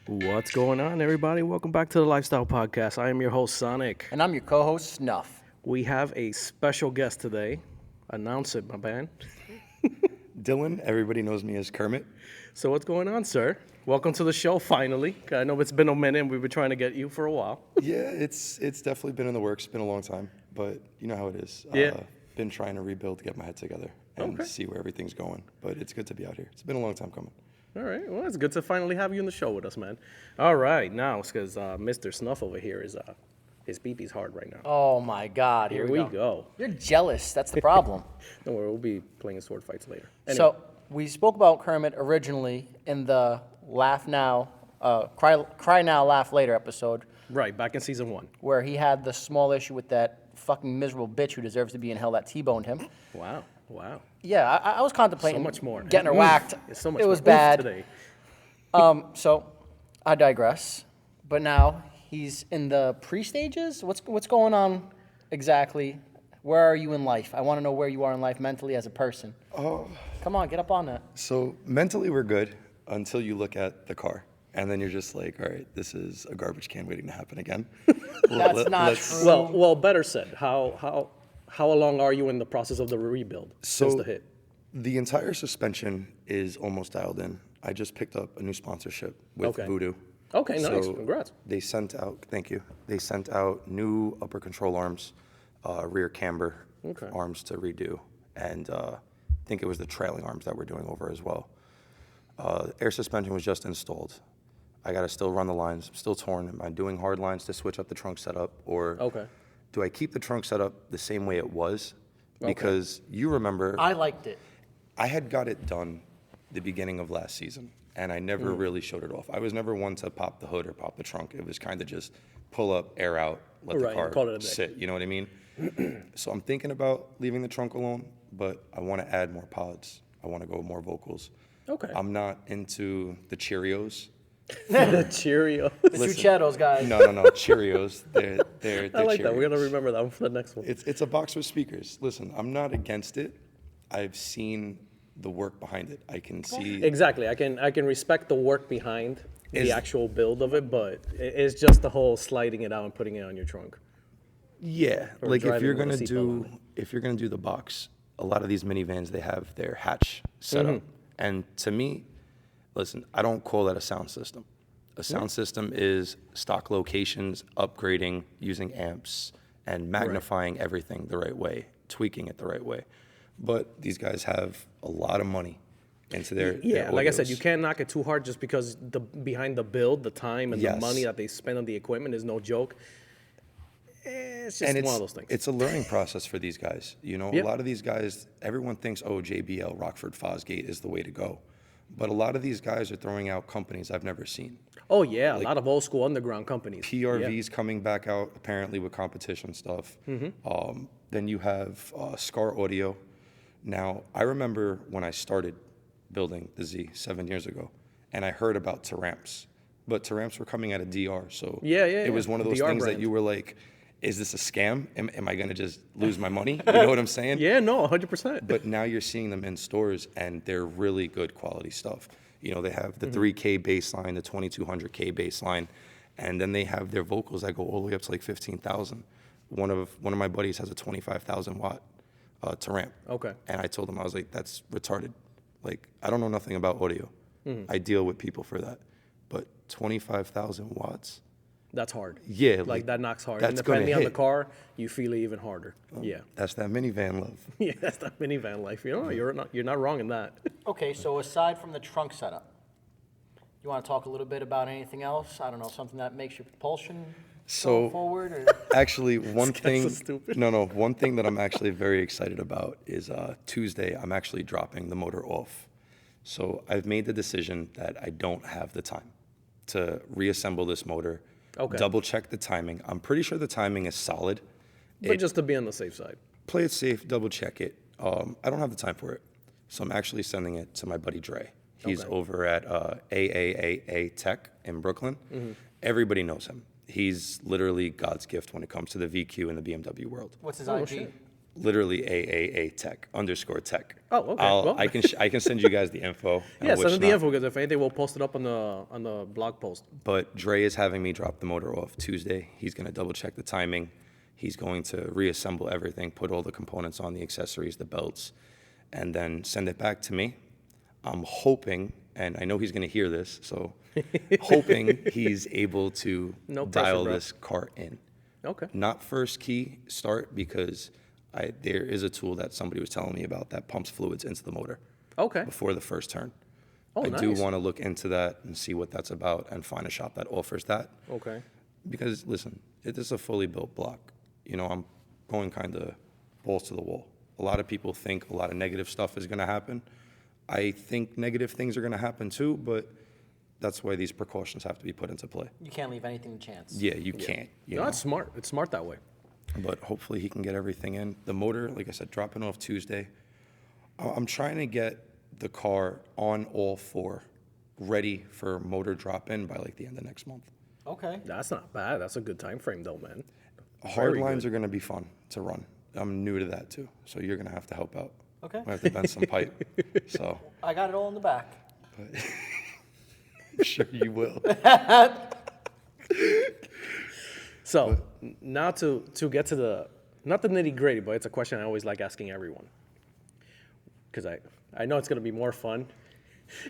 What's going on, everybody? Welcome back to the Lifestyle Podcast. I am your host, Sonic. And I'm your co-host, Snuff. We have a special guest today. Announce it, my man. Dylan, everybody knows me as Kermit. So what's going on, sir? Welcome to the show, finally. I know it's been a minute, and we've been trying to get you for a while. Yeah, it's definitely been in the works. It's been a long time, but you know how it is. Yeah. Been trying to rebuild, to get my head together, and see where everything's going. But it's good to be out here. It's been a long time coming. All right. Well, it's good to finally have you in the show with us, man. All right. Now, it's because Mr. Snuff over here is his pee-pee's hard right now. Oh my God, Here we go. You're jealous, that's the problem. Don't worry, we'll be playing sword fights later. Anyway. So, we spoke about Kermit originally in the Laugh Now, Cry Now, Laugh Later episode, Right, back in season 1. where he had the small issue with that fucking miserable bitch who deserves to be in hell that T-boned him. Wow. Yeah, I was contemplating So much more. getting her Oof. whacked. It's so much it was more. Oof bad. today. So, I digress. But now, he's in the pre-stages? What's going on exactly? Where are you in life? I want to know where you are in life mentally as a person. Oh. Come on, get up on that. So mentally, we're good until you look at the car, and then you're just like, all right, this is a garbage can waiting to happen again. That's not true. Well, better said. How long are you in the process of the rebuild since the hit? The entire suspension is almost dialed in. I just picked up a new sponsorship with Voodoo. Okay, nice. So Congrats. They sent out, thank you. They sent out new upper control arms, rear camber arms to redo, and I think it was the trailing arms that we're doing over as well. Air suspension was just installed. I got to still run the lines. I'm still torn. Am I doing hard lines to switch up the trunk setup, or do I keep the trunk setup the same way it was? Because you remember, I liked it. I had got it done the beginning of last season, and I never really showed it off. I was never one to pop the hood or pop the trunk. It was kind of just pull up, air out, let the car sit. You know what I mean? So I'm thinking about leaving the trunk alone, but I want to add more pods. I want to go with more vocals. Okay. I'm not into the Cheerios. The Cheerios. The Chuchetos, guys. No, Cheerios. They're I like Cheerios. that. We're gonna remember that one for the next one. It's a box with speakers. Listen, I'm not against it. I've seen the work behind it. I can see Exactly. I can respect the work behind the actual build of it, but it's just the whole sliding it out and putting it on your trunk. Yeah, Or like if driving you're with a gonna seatbelt do the box, a lot of these minivans they have their hatch set up, and to me, listen, I don't call that a sound system. A sound system is stock locations, upgrading, using amps, and magnifying everything the right way, tweaking it the right way. But these guys have a lot of money into their Like I said, audios. you can't knock it too hard just because behind the build, the time and the Yes. money that they spend on the equipment is no joke. It's just one of those things. It's a learning process for these guys. You know, Yep. a lot of these guys, everyone thinks, oh, JBL, Rockford Fosgate is the way to go. But a lot of these guys are throwing out companies I've never seen. Oh yeah, a lot of old school underground companies. PRV's coming back out apparently with competition stuff. Then you have Scar Audio. Now, I remember when I started building the Z 7 years ago, and I heard about Taramps. But Taramps were coming out of DR, so it was one of those DR things brand. that you were like, is this a scam? Am I going to just lose my money? You know what I'm saying? Yeah, no, 100%. But now you're seeing them in stores, and they're really good quality stuff. You know, they have the 3K bass line, the 2200K bass line, and then they have their vocals that go all the way up to like 15,000. One of my buddies has a 25,000 watt Taramp. Okay. And I told him, I was like, that's retarded. Like, I don't know nothing about audio. I deal with people for that. But 25,000 watts? That's hard. Yeah. Like that knocks hard. That's And depending on the hit. car, you feel it even harder. Yeah. That's that minivan love. Yeah, that's that minivan life. You know, you're not wrong in that. Okay, so aside from the trunk setup, you want to talk a little bit about anything else? I don't know, something that makes your propulsion go forward? Or? Actually, one thing. so stupid. No. One thing that I'm actually very excited about is Tuesday. I'm actually dropping the motor off. So I've made the decision that I don't have the time to reassemble this motor. Okay. Double check the timing. I'm pretty sure the timing is solid. But just to be on the safe side. Play it safe. Double check it. I don't have the time for it, so I'm actually sending it to my buddy Dre. He's over at AAAA Tech in Brooklyn. Everybody knows him. He's literally God's gift when it comes to the VQ and the BMW world. What's his IG? literally AAA Tech _Tech. Oh, okay, well. I can send you guys the info. Yeah, and send us the whatnot. info because if anything, we'll post it up on the blog post. But Dre is having me drop the motor off Tuesday. He's going to double check the timing. He's going to reassemble everything, put all the components on, the accessories, the belts, and then send it back to me. I'm hoping, and I know he's going to hear this, so hoping he's able to No pressure, dial bro. this car in. Okay. Not first key start, because there is a tool that somebody was telling me about that pumps fluids into the motor Okay. before the first turn. Oh, I do nice. want to look into that and see what that's about and find a shop that offers that. Okay. Because, listen, it is a fully built block. You know, I'm going kind of balls to the wall. A lot of people think a lot of negative stuff is going to happen. I think negative things are going to happen too, but that's why these precautions have to be put into play. You can't leave anything to chance. Yeah, you can't. You No, know? it's smart. It's smart that way. But hopefully he can get everything in. The motor, like I said, dropping off Tuesday. I'm trying to get the car on all four, ready for motor drop-in by like the end of next month. Okay. That's not bad. That's a good time frame, though, man. Hard Very lines good. are going to be fun to run. I'm new to that too, so you're going to have to help out. Okay. I have to bend some pipe. So I got it all in the back. I'm sure you will. So now to get to the, not the nitty gritty, but it's a question I always like asking everyone. Because I know it's going to be more fun,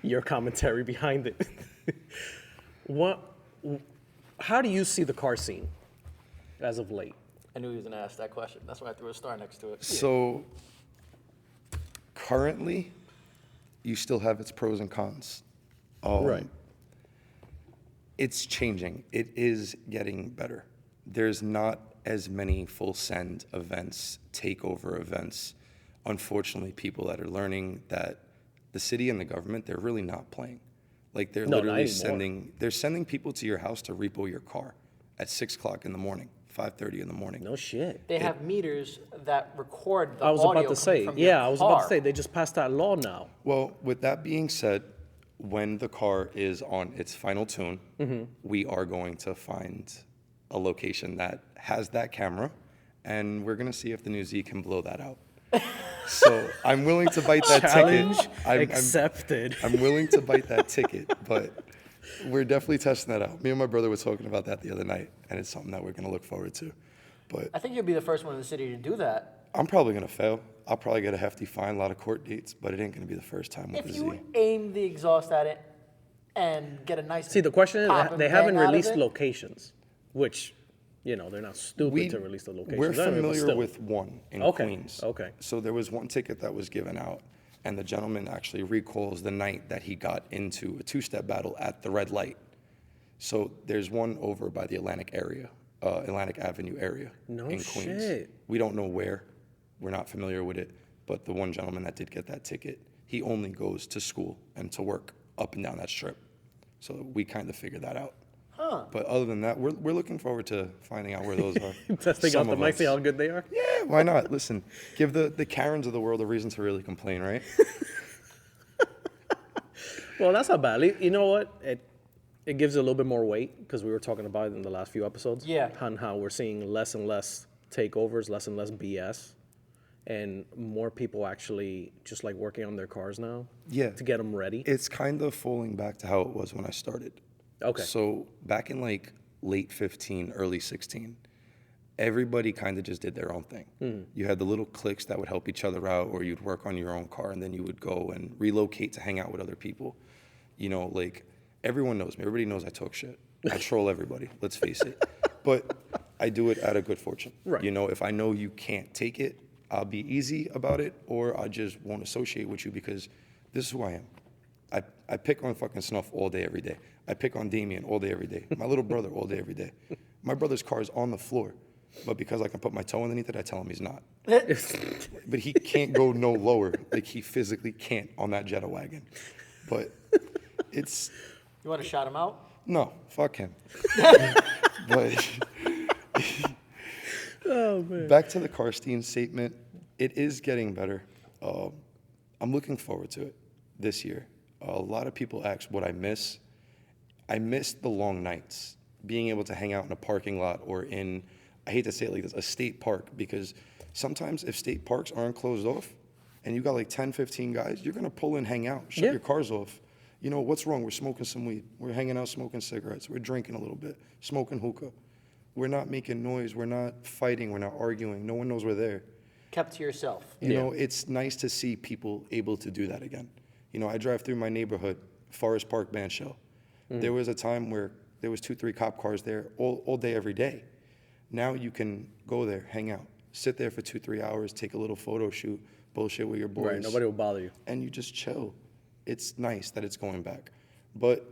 your commentary behind it. How do you see the car scene as of late? I knew he was going to ask that question. That's why I threw a star next to it. So currently, you still have its pros and cons. Right. It's changing. It is getting better. There's not as many full send events, takeover events. Unfortunately, people that are learning that the city and the government, they're really not playing. Like they're No, not literally anymore. they're sending people to your house to repo your car at 6 o'clock in the morning, 5:30 in the morning. No shit. They have meters that record the I was audio about to coming say, from your yeah, I was about to car. say, they just passed that law now. Well, with that being said, when the car is on its final tune, we are going to find a location that has that camera, and we're going to see if the new Z can blow that out. So I'm willing to bite that Challenge ticket. accepted. I'm willing to bite that ticket, but we're definitely testing that out. Me and my brother were talking about that the other night, and it's something that we're going to look forward to. But I think you'll be the first one in the city to do that. I'm probably going to fail. I'll probably get a hefty fine, a lot of court dates, but it ain't going to be the first time with If the you Z. aim the exhaust at it and get a nice See, the question is, pop and they bang haven't out of released it, locations, which, you know, they're not stupid to release the locations. We're anyway, but familiar still. with one in Okay, Queens. okay. So there was one ticket that was given out, and the gentleman actually recalls the night that he got into a two-step battle at the red light. So there's one over by the Atlantic Avenue area No in Queens. shit. We don't know where. We're not familiar with it. But the one gentleman that did get that ticket, he only goes to school and to work up and down that strip. So we kind of figured that out. Huh. But other than that, we're looking forward to finding out where those are. Testing Some out the of mics, see us. how good they are. Yeah, why not? Listen, give the Karens of the world a reason to really complain, right? Well, that's not bad. You know what? It gives it a little bit more weight because we were talking about it in the last few episodes. Yeah. On how we're seeing less and less takeovers, less and less BS, and more people actually just like working on their cars now. Yeah. To get them ready. It's kind of falling back to how it was when I started. Okay. So back in like late 15, early 16, everybody kind of just did their own thing. You had the little cliques that would help each other out, or you'd work on your own car, and then you would go and relocate to hang out with other people. You know, like everyone knows me. Everybody knows I talk shit. I troll everybody, let's face it. But I do it out of good fortune. Right. You know, if I know you can't take it, I'll be easy about it, or I just won't associate with you because this is who I am. I pick on fucking Snuff all day, every day. I pick on Damien all day, every day. My little brother all day, every day. My brother's car is on the floor, but because I can put my toe underneath it, I tell him he's not. But he can't go no lower. Like, he physically can't on that Jetta wagon. But it's, You want to shout him out? no, fuck him. But Oh man. back to the Karstein statement, it is getting better. I'm looking forward to it this year. A lot of people ask what I miss. I miss the long nights, being able to hang out in a parking lot or in I hate to say it like this, a state park, because sometimes if state parks aren't closed off and you got like 10, 15 guys, you're going to pull in, hang out, shut Yeah. your cars off. You know, what's wrong? We're smoking some weed. We're hanging out smoking cigarettes. We're drinking a little bit, smoking hookah. We're not making noise. We're not fighting. We're not arguing. No one knows we're there. Kept to yourself. You know, it's nice to see people able to do that again. You know, I drive through my neighborhood, Forest Park, Band Shell. There was a time where there was 2, 3 cop cars there all day, every day. Now you can go there, hang out, sit there for 2, 3 hours, take a little photo shoot, bullshit with your boys. Right, nobody will bother you. And you just chill. It's nice that it's going back. But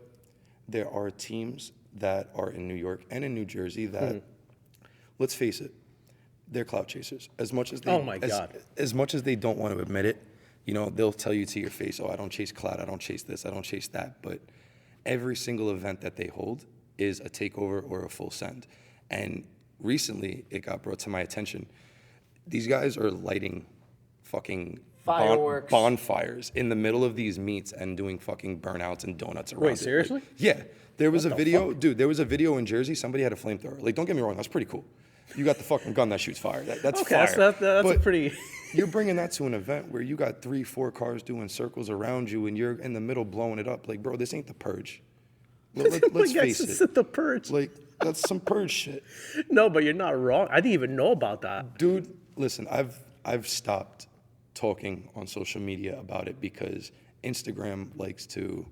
there are teams that are in New York and in New Jersey that, let's face it, they're clout chasers. As much as they, Oh my God. as much as they don't want to admit it, you know, they'll tell you to your face, oh, I don't chase clout, I don't chase this, I don't chase that. But every single event that they hold is a takeover or a full send. And recently, it got brought to my attention. These guys are lighting fucking Fireworks. bonfires in the middle of these meets and doing fucking burnouts and donuts around it. Wait, seriously? Like, yeah. There was a video, dude, there was a video in Jersey, somebody had a flamethrower. Like, don't get me wrong, that's pretty cool. You got the fucking gun that shoots fire. That's Okay, fire. that's a But pretty... you're bringing that to an event where you got 3, 4 cars doing circles around you and you're in the middle blowing it up. Like, bro, this ain't the purge. Let's face It's it. the purge. Like, that's some purge shit. No, but you're not wrong. I didn't even know about that. Dude, listen, I've stopped talking on social media about it because Instagram likes to,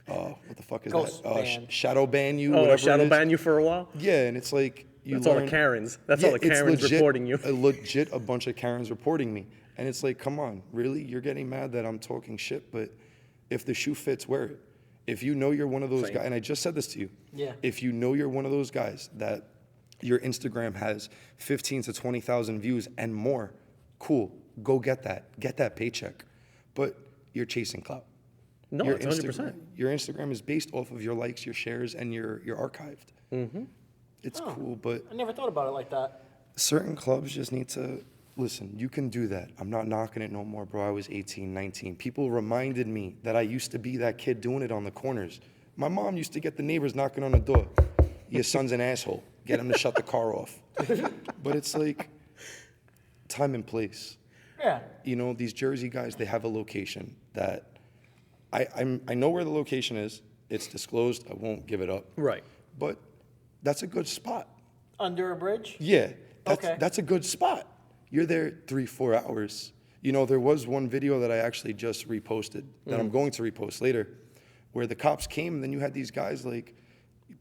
what the fuck is Ghost that? ban. Shadow ban you, Oh, whatever shadow it is. ban you for a while? Yeah, and it's like, you That's all the learn- Karens. That's Yeah, all the it's Karens legit- reporting you. Legit a bunch of Karens reporting me. And it's like, come on, really? You're getting mad that I'm talking shit, but if the shoe fits, wear it. If you know you're one of those guys, and I just said this to you. Yeah. If you know you're one of those guys that your Instagram has 15 to 20,000 views and more, cool, go get that paycheck. But you're chasing clout. No, Your it's 100%. Your Instagram is based off of your likes, your shares, and your archived. Mm-hmm. It's cool, but I never thought about it like that. certain clubs just need to, listen, you can do that. I'm not knocking it no more, bro. I was 18, 19. People reminded me that I used to be that kid doing it on the corners. My mom used to get the neighbors knocking on the door. Your son's an asshole. Get him to shut the car off. But it's like time and place. Yeah. You know, these Jersey guys, they have a location that I know where the location is. It's disclosed. I won't give it up. Right. But that's a good spot. Under a bridge? Yeah, Okay. that's a good spot. You're there 3, 4 hours. You know, there was one video that I actually just reposted that I'm going to repost later, where the cops came and then you had these guys like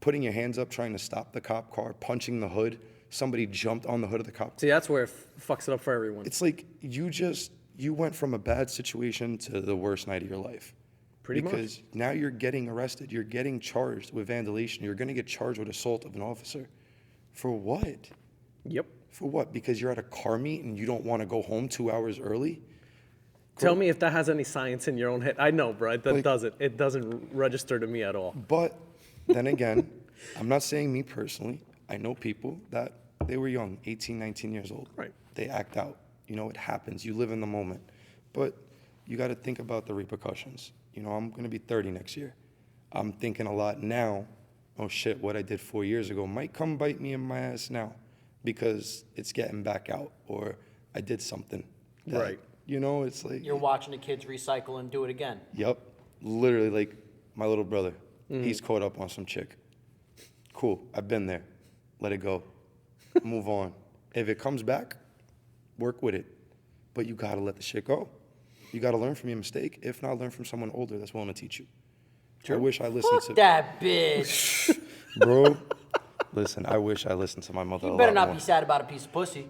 putting your hands up trying to stop the cop car, punching the hood. Somebody jumped on the hood of the cop. See, that's where it fucks it up for everyone. It's like you went from a bad situation to the worst night of your life. Pretty much. Because now you're getting arrested. You're getting charged with vandalization. You're going to get charged with assault of an officer. For what? Yep. For what? Because you're at a car meet and you don't want to go home 2 hours early? Tell me if that has any science in your own head. I know, bro. That Like- doesn't. It doesn't register to me at all. But then again, I'm not saying me personally. I know people that they were young, 18, 19 years old. Right. They act out. You know, it happens. You live in the moment. But you got to think about the repercussions. You know, I'm going to be 30 next year. I'm thinking a lot now, oh shit, what I did 4 years ago might come bite me in my ass now because it's getting back out or I did something. that- Right. You know, it's like, You're watching the kids recycle and do it again. yep, literally like my little brother. He's caught up on some chick. Cool, I've been there. Let it go. Move on. If it comes back, work with it. But you gotta let the shit go. You gotta learn from your mistake. If not, learn from someone older that's willing to teach you. I wish I listened Fuck that bitch. bro. Listen, I wish I listened to my mother. You a better lot not more. be sad about a piece of pussy.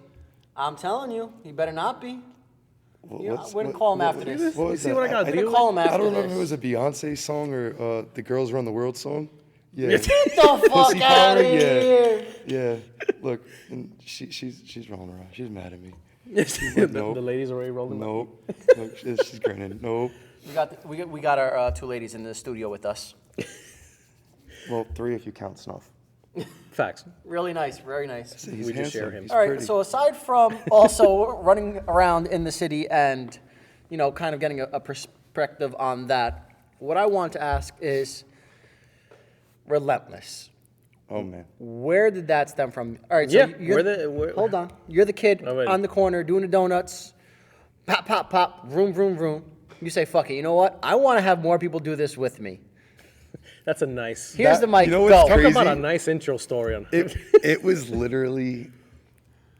I'm telling you, you better not be. Yeah, What's- we're gonna what- call him what- after this. what You was see that? what I got I- to We're do? gonna call him I after don't remember if it this. was a Beyonce song or the Girls Run the World song. Yeah. Get the fuck Pussy out power, of yeah. here. Yeah, look, and she's rolling around. She's mad at me. The ladies already rolling. Nope. Look, she's grinning. Nope. We got our two ladies in the studio with us. Well, 3 if you count Snuff. Facts. Really nice, very nice. He's We just share handsome. him. He's All right, pretty. so aside from also running around in the city and, you know, kind of getting a perspective on that, what I want to ask is, relentless. Oh, man. Where did that stem from? All right, so Yeah, you're hold on. You're the kid Oh, wait. on the corner doing the donuts. Pop, pop, pop. Vroom, vroom, vroom. You say, fuck it. You know what? I want to have more people do this with me. That's a nice. Here's the mic. You know what's Go. Talk crazy? about a nice intro story on. It was literally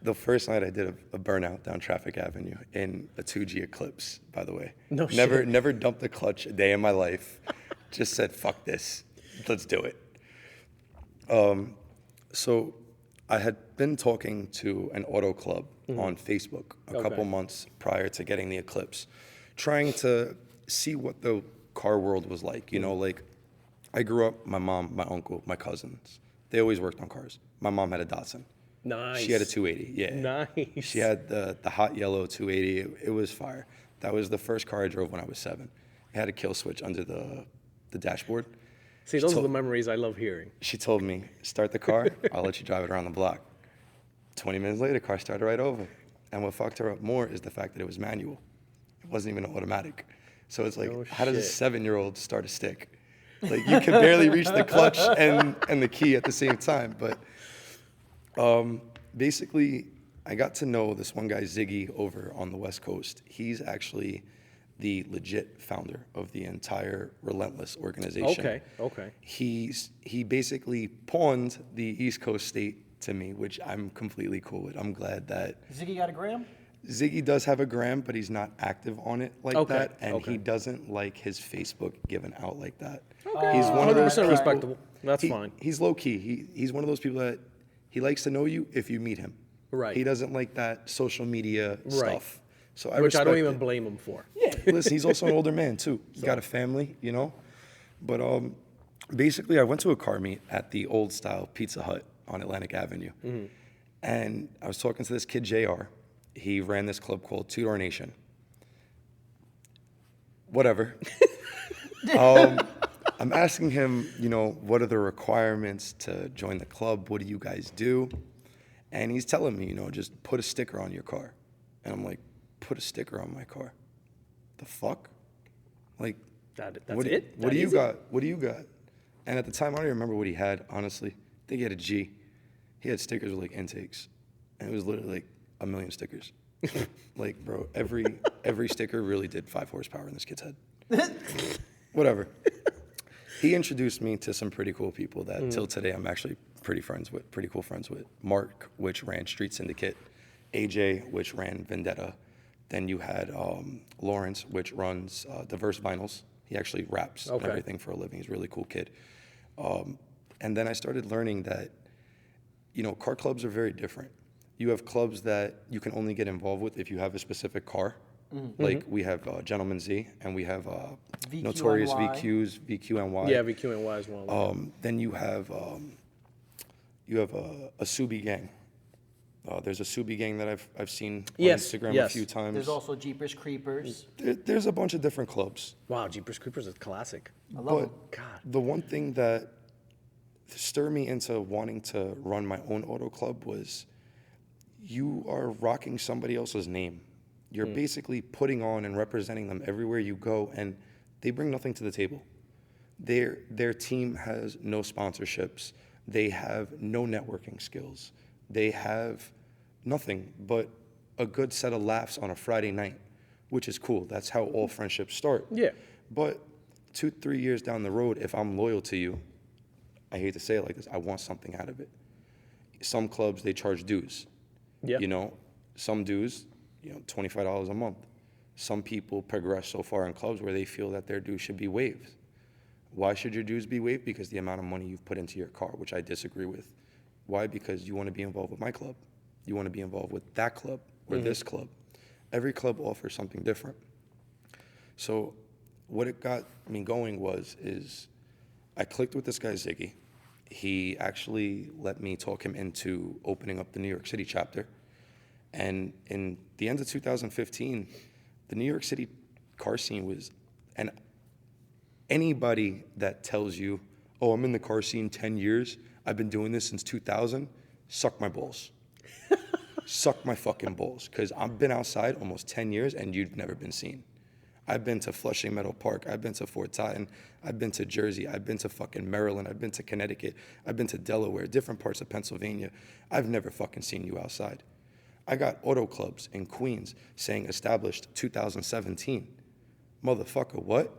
the first night I did a burnout down Traffic Avenue in a 2G Eclipse, by the way. No never, shit. Never dumped a clutch a day in my life. Just said, fuck this. Let's do it. So I had been talking to an auto club on Facebook a couple months prior to getting the Eclipse, trying to see what the car world was like. You know, like I grew up, my mom, my uncle, my cousins, they always worked on cars. My mom had a Datsun. Nice. She had a 280, yeah. Nice. She had the hot yellow 280. It was fire. That was the first car I drove when I was 7. It had a kill switch under the dashboard. See, those are the memories I love hearing. She told me, start the car, I'll let you drive it around the block. 20 minutes later, car started right over. And what fucked her up more is the fact that it was manual. It wasn't even automatic. So it's like, how does a 7-year-old start a stick? Like, you can barely reach the clutch and the key at the same time. But basically, I got to know this one guy, Ziggy, over on the West Coast. He's actually the legit founder of the entire Relentless organization. Okay. He basically pawned the East Coast state to me, which I'm completely cool with. I'm glad that Ziggy got a gram? Ziggy does have a gram, but he's not active on it like Okay, that, and okay. he doesn't like his Facebook given out like that. Okay. He's one of those 100% people, respectable. That's fine. He's low key. He's one of those people that he likes to know you if you meet him. Right. He doesn't like that social media stuff. So Which I don't respect even it. blame him for. Yeah, listen, he's also an older man too. He's got a family, you know. But basically, I went to a car meet at the old style Pizza Hut on Atlantic Avenue, and I was talking to this kid JR. He ran this club called Two Door Nation. Whatever. I'm asking him, you know, what are the requirements to join the club? What do you guys do? And he's telling me, you know, just put a sticker on your car. And I'm like, put a sticker on my car? The fuck? Like, That's what, it? What That do you easy? got? What do you got? And at the time, I don't even remember what he had, honestly. I think he had a G. He had stickers with like intakes. And it was literally like a million stickers. Like, bro, every sticker really did 5 horsepower in this kid's head. Whatever. He introduced me to some pretty cool people that till today I'm actually pretty cool friends with. Mark, which ran Street Syndicate. AJ, which ran Vendetta. Then you had Lawrence, which runs Diverse Vinyls. He actually raps and everything for a living. He's a really cool kid. And then I started learning that, you know, car clubs are very different. You have clubs that you can only get involved with if you have a specific car. Like we have Gentleman Z, and we have Notorious VQNY. VQs, VQNY. Yeah, VQNY is one. Then you have a Subi gang. There's a Subi gang that I've seen on Instagram a few times. There's also Jeepers Creepers. There's a bunch of different clubs. Wow, Jeepers Creepers is classic. I love But them. God. the one thing that stirred me into wanting to run my own auto club was you are rocking somebody else's name. You're basically putting on and representing them everywhere you go, and they bring nothing to the table. Their team has no sponsorships. They have no networking skills. They have nothing but a good set of laughs on a Friday night, which is cool. That's how all friendships start. Yeah. But 2-3 years down the road, if I'm loyal to you, I hate to say it like this, I want something out of it. Some clubs, they charge dues. Yeah. You know, some dues, you know, $25 a month. Some people progress so far in clubs where they feel that their dues should be waived. Why should your dues be waived? Because the amount of money you've put into your car, which I disagree with. Why? Because you want to be involved with my club. You want to be involved with that club or this club. Every club offers something different. So what it got me going is I clicked with this guy, Ziggy. He actually let me talk him into opening up the New York City chapter. And in the end of 2015, the New York City car scene was, and anybody that tells you, oh, I'm in the car scene 10 years, I've been doing this since 2000, suck my balls. Suck my fucking balls. Because I've been outside almost 10 years and you've never been seen. I've been to Flushing Meadow Park. I've been to Fort Titan. I've been to Jersey. I've been to fucking Maryland. I've been to Connecticut. I've been to Delaware, different parts of Pennsylvania. I've never fucking seen you outside. I got auto clubs in Queens saying established 2017. Motherfucker, what?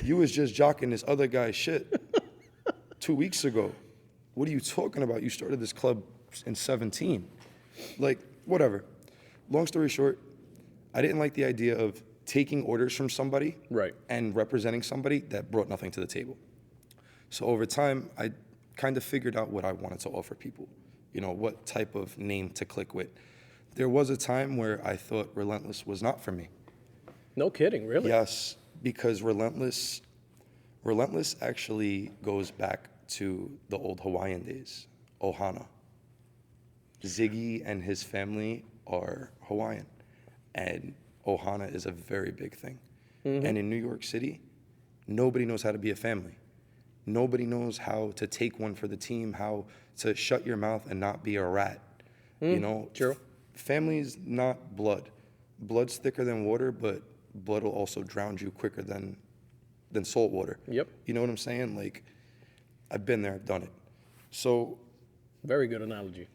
You was just jocking this other guy's shit 2 weeks ago. What are you talking about? You started this club in 17. Like, whatever. Long story short, I didn't like the idea of taking orders from somebody Right. and representing somebody that brought nothing to the table. So over time, I kind of figured out what I wanted to offer people, what type of name to click with. There was a time where I thought Relentless was not for me. No kidding, really? Yes, because Relentless actually goes back to the old Hawaiian days, Ohana. Ziggy and his family are Hawaiian, and Ohana is a very big thing. And in New York City, nobody knows how to be a family. Nobody knows how to take one for the team, how to shut your mouth and not be a rat. True. Family's not blood. Blood's thicker than water, but blood will also drown you quicker than salt water. Yep. You know what I'm saying? Like, I've been there, I've done it. So, Very good analogy.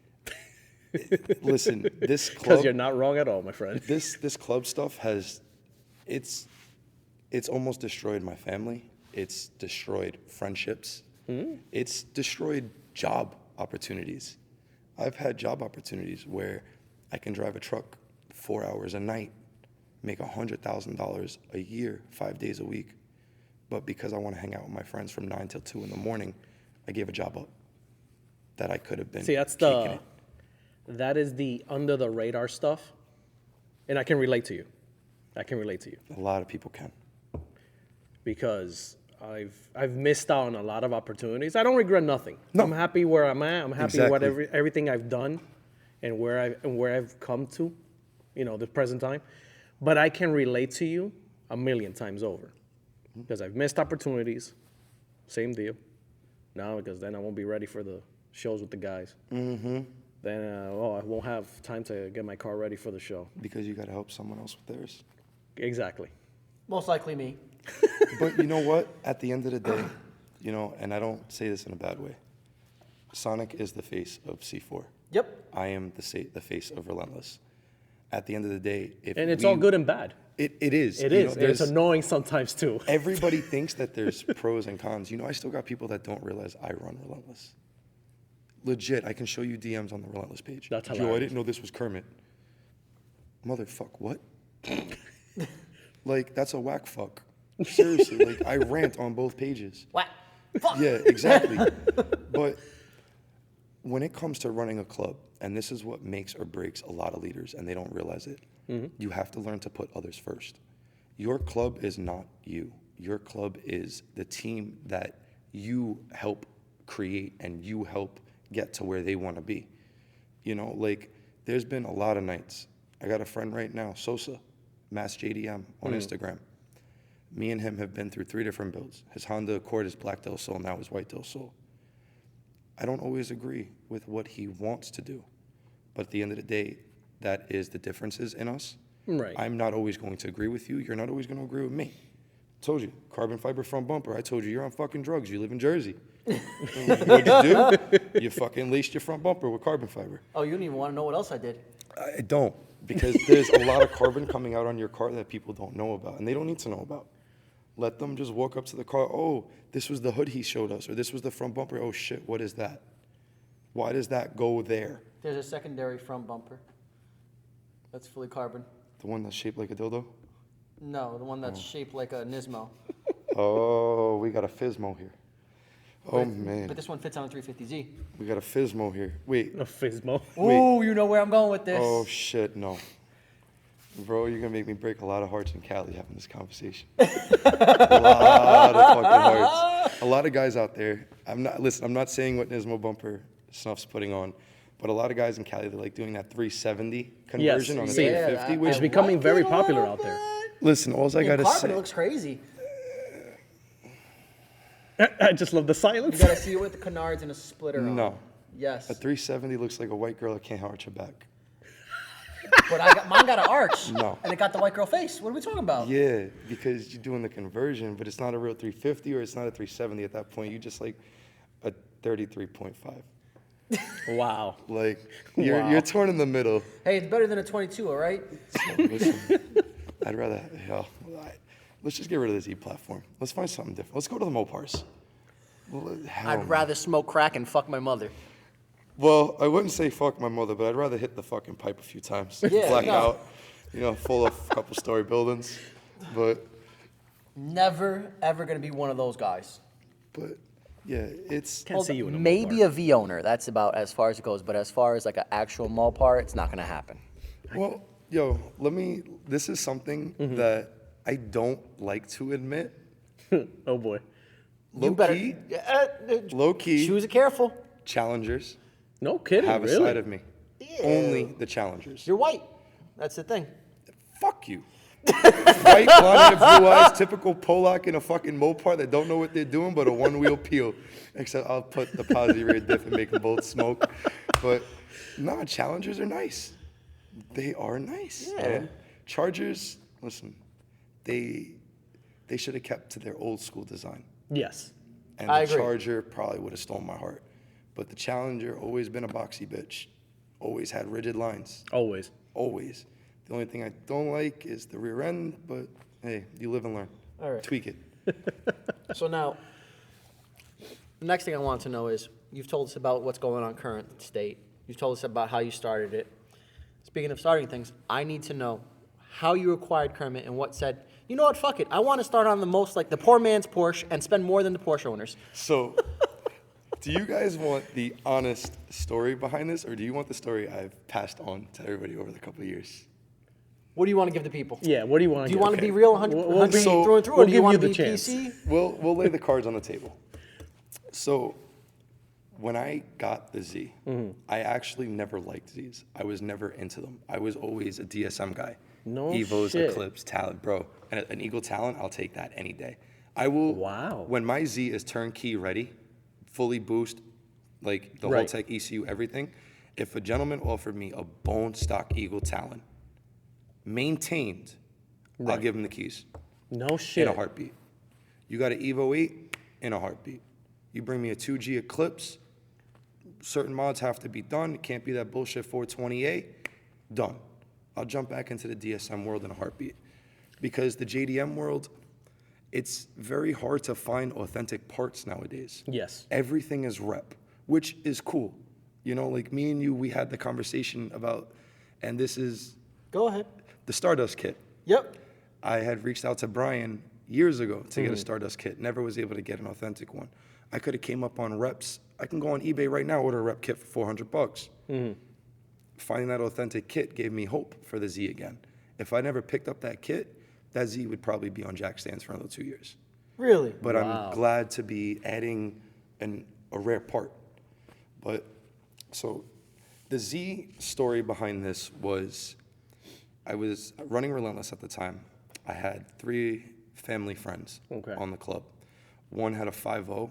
listen, this club. Because you're not wrong at all, my friend. This club stuff it's almost destroyed my family. It's destroyed friendships. It's destroyed job opportunities. I've had job opportunities where I can drive a truck 4 hours a night, make $100,000 a year, 5 days a week. But because I want to hang out with my friends from 9 till 2 in the morning, I gave a job up that I could have been. See, that is the under the radar stuff. And I can relate to you. A lot of people can. Because I've missed out on a lot of opportunities. I don't regret nothing. No. I'm happy where I'm at. I'm happy with Exactly. everything I've done and where I've come to, the present time. But I can relate to you a million times over. Because I've missed opportunities. Same deal. No, because then I won't be ready for the shows with the guys. Mm-hmm. Then, I won't have time to get my car ready for the show. Because you got to help someone else with theirs. Exactly. Most likely me. But you know what? At the end of the day, and I don't say this in a bad way, Sonic is the face of C4. Yep. I am the face of Relentless. At the end of the day, And it's all good and bad. It is. It is. And it's annoying sometimes too. Everybody thinks that there's pros and cons. I still got people that don't realize I run Relentless. Legit, I can show you DMs on the Relentless page. That's Yo, I hilarious. didn't know this was Kermit. Motherfuck, what? Like, that's a whack fuck. Seriously, like, I rant on both pages. What? Fuck. Yeah, exactly. But when it comes to running a club, and this is what makes or breaks a lot of leaders, and they don't realize it, you have to learn to put others first. Your club is not you. Your club is the team that you help create and you help get to where they want to be. Like, there's been a lot of nights. I got a friend right now, Sosa, Mass JDM on Instagram. Me and him have been through 3 different builds. His Honda Accord is Black Del Sol, now his White Del Sol. I don't always agree with what he wants to do, but at the end of the day, that is the differences in us. Right. I'm not always going to agree with you. You're not always going to agree with me. Told you, carbon fiber front bumper. I told you, you're on fucking drugs. You live in Jersey. What'd you do? You fucking laced your front bumper with carbon fiber. Oh, you don't even want to know what else I did. I don't, because there's a lot of carbon coming out on your car that people don't know about, and they don't need to know about. Let them just walk up to the car. Oh, this was the hood he showed us, or this was the front bumper. Oh shit, what is that? Why does that go there? There's a secondary front bumper. That's fully carbon. The one that's shaped like a dildo? No, the one that's shaped like a Nismo. Oh, we got a Fizmo here. Oh, But- man. But this one fits on a 350Z. We got a Fizmo here. Wait. A Fizmo. Ooh, you know where I'm going with this. Oh, shit, no. Bro, you're going to make me break a lot of hearts in Cali having this conversation. A lot of fucking hearts. A lot of guys out there, I'm not saying what Nismo bumper Snuff's putting on, but a lot of guys in Cali, they're like doing that 370 conversion on a see, 350, I- which, It's becoming very like it popular all out there. that. listen, all I In got to carbon, say. it looks crazy. I just love the You silence. gotta see it with the canards and a splitter on. No. Yes. A 370 looks like a white girl that can't arch her back. But mine got an arch. No. And it got the white girl face. What are we talking about? Yeah, because you're doing the conversion, but it's not a real 350 or it's not a 370 at that point. You just like a 33.5. Wow. Like you're torn in the middle. Hey, it's better than a 22, all right? Listen, I'd rather. Let's just get rid of this E platform. Let's find something different. Let's go to the Mopars. I'd rather smoke crack and fuck my mother. Well, I wouldn't say fuck my mother, but I'd rather hit the fucking pipe a few times. Yeah, Black no. out, full of a couple story buildings. But Never, ever going to be one of those guys. yeah, it's. Can't see you in a Maybe Mopar. a V owner. That's about as far as it goes. But as far as like an actual Mopar, it's not going to happen. Well, this is something that I don't like to admit. Oh boy. Low key, Choose it careful. challengers No kidding. have a really? side of me. Only the challengers. You're white. That's the thing. Fuck you. White, blonde, blue eyes, typical Polak in a fucking Mopar that don't know what they're doing, but a one-wheel peel. Except I'll put the posi rear diff and make them both smoke. But no, challengers are nice. They are nice. Yeah. Man. Chargers, listen, they should have kept to their old school design. Yes. And I the agree. Charger probably would have stolen my heart. But the Challenger always been a boxy bitch. Always had rigid lines. Always. Always. The only thing I don't like is the rear end, but hey, you live and learn. All right. Tweak it. So now, the next thing I want to know is, you've told us about what's going on current state. You've told us about how you started it. Speaking of starting things, I need to know how you acquired Kermit and what said, you know what, fuck it. I want to start on the most, like the poor man's Porsche and spend more than the Porsche owners. So, do you guys want the honest story behind this, or do you want the story I've passed on to everybody over the couple of years? What do you want to give the people? Yeah. What do you want? Do you want to be real 100% We'll be- through and through, we'll or do you give want you to the be chance. PC? We'll lay the cards on the table. So, when I got the Z, I actually never liked Zs. I was never into them. I was always a DSM guy. No Evos, shit. Eclipse, Talent, bro. And an Eagle Talent, I'll take that any day. I will. Wow. When my Z is turnkey ready, fully boost, like the whole Right. tech ECU, everything. If a gentleman offered me a bone stock Eagle Talent, maintained, I'll Right. give him the keys No shit. in a heartbeat. You got an Evo 8 in a heartbeat. You bring me a 2G Eclipse, certain mods have to be done. It can't be that bullshit 428. Done. I'll jump back into the DSM world in a heartbeat. Because the JDM world, it's very hard to find authentic parts nowadays. Yes. Everything is rep, which is cool. Like me and you, we had the conversation about, and this is Go ahead. the Stardust kit. Yep. I had reached out to Brian years ago to get a Stardust kit. Never was able to get an authentic one. I could have came up on reps. I can go on eBay right now, order a rep kit for $400. Finding that authentic kit gave me hope for the Z again. If I never picked up that kit, that Z would probably be on jack stands for another 2 years. Really? But I'm glad to be adding a rare part. But so the Z story behind this was, I was running Relentless at the time. I had 3 family friends on the club. One had a 5.0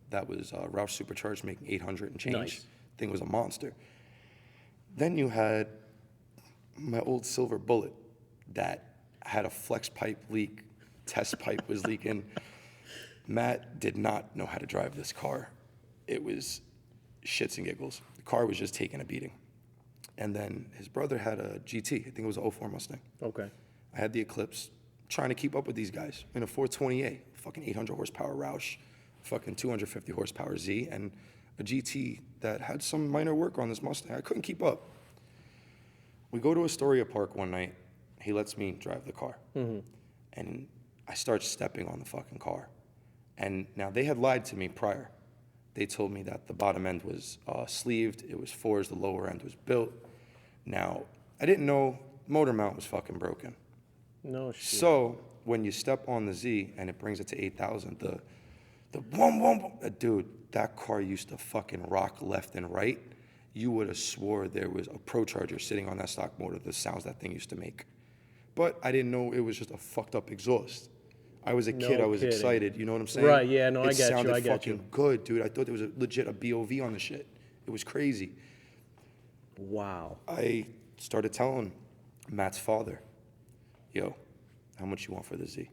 that was Roush supercharged, making 800 and change. Nice. Thing was a monster. Then you had my old silver Bullet that had a flex pipe leak. Test pipe was leaking. Matt did not know how to drive this car. It was shits and giggles. The car was just taking a beating. And then his brother had a GT. I think it was an 04 Mustang. Okay. I had the Eclipse, trying to keep up with these guys in a 428, fucking 800 horsepower Roush, fucking 250 horsepower Z, and a GT that had some minor work on this Mustang. I couldn't keep up. We go to Astoria Park one night. He lets me drive the car. And I start stepping on the fucking car. And now they had lied to me prior. They told me that the bottom end was sleeved. It was fours. The lower end was built. Now, I didn't know motor mount was fucking broken. No shit. So when you step on the Z and it brings it to 8,000, the boom, boom, boom, dude, that car used to fucking rock left and right. You would have swore there was a Pro Charger sitting on that stock motor, the sounds that thing used to make. But I didn't know it was just a fucked up exhaust. I was a kid, No I was kidding. excited, you know what I'm saying? Right, yeah, no, I It get you, sounded I get fucking you. good, dude. I thought there was legit a BOV on the shit. It was crazy. Wow. I started telling Matt's father, yo, how much you want for the Z?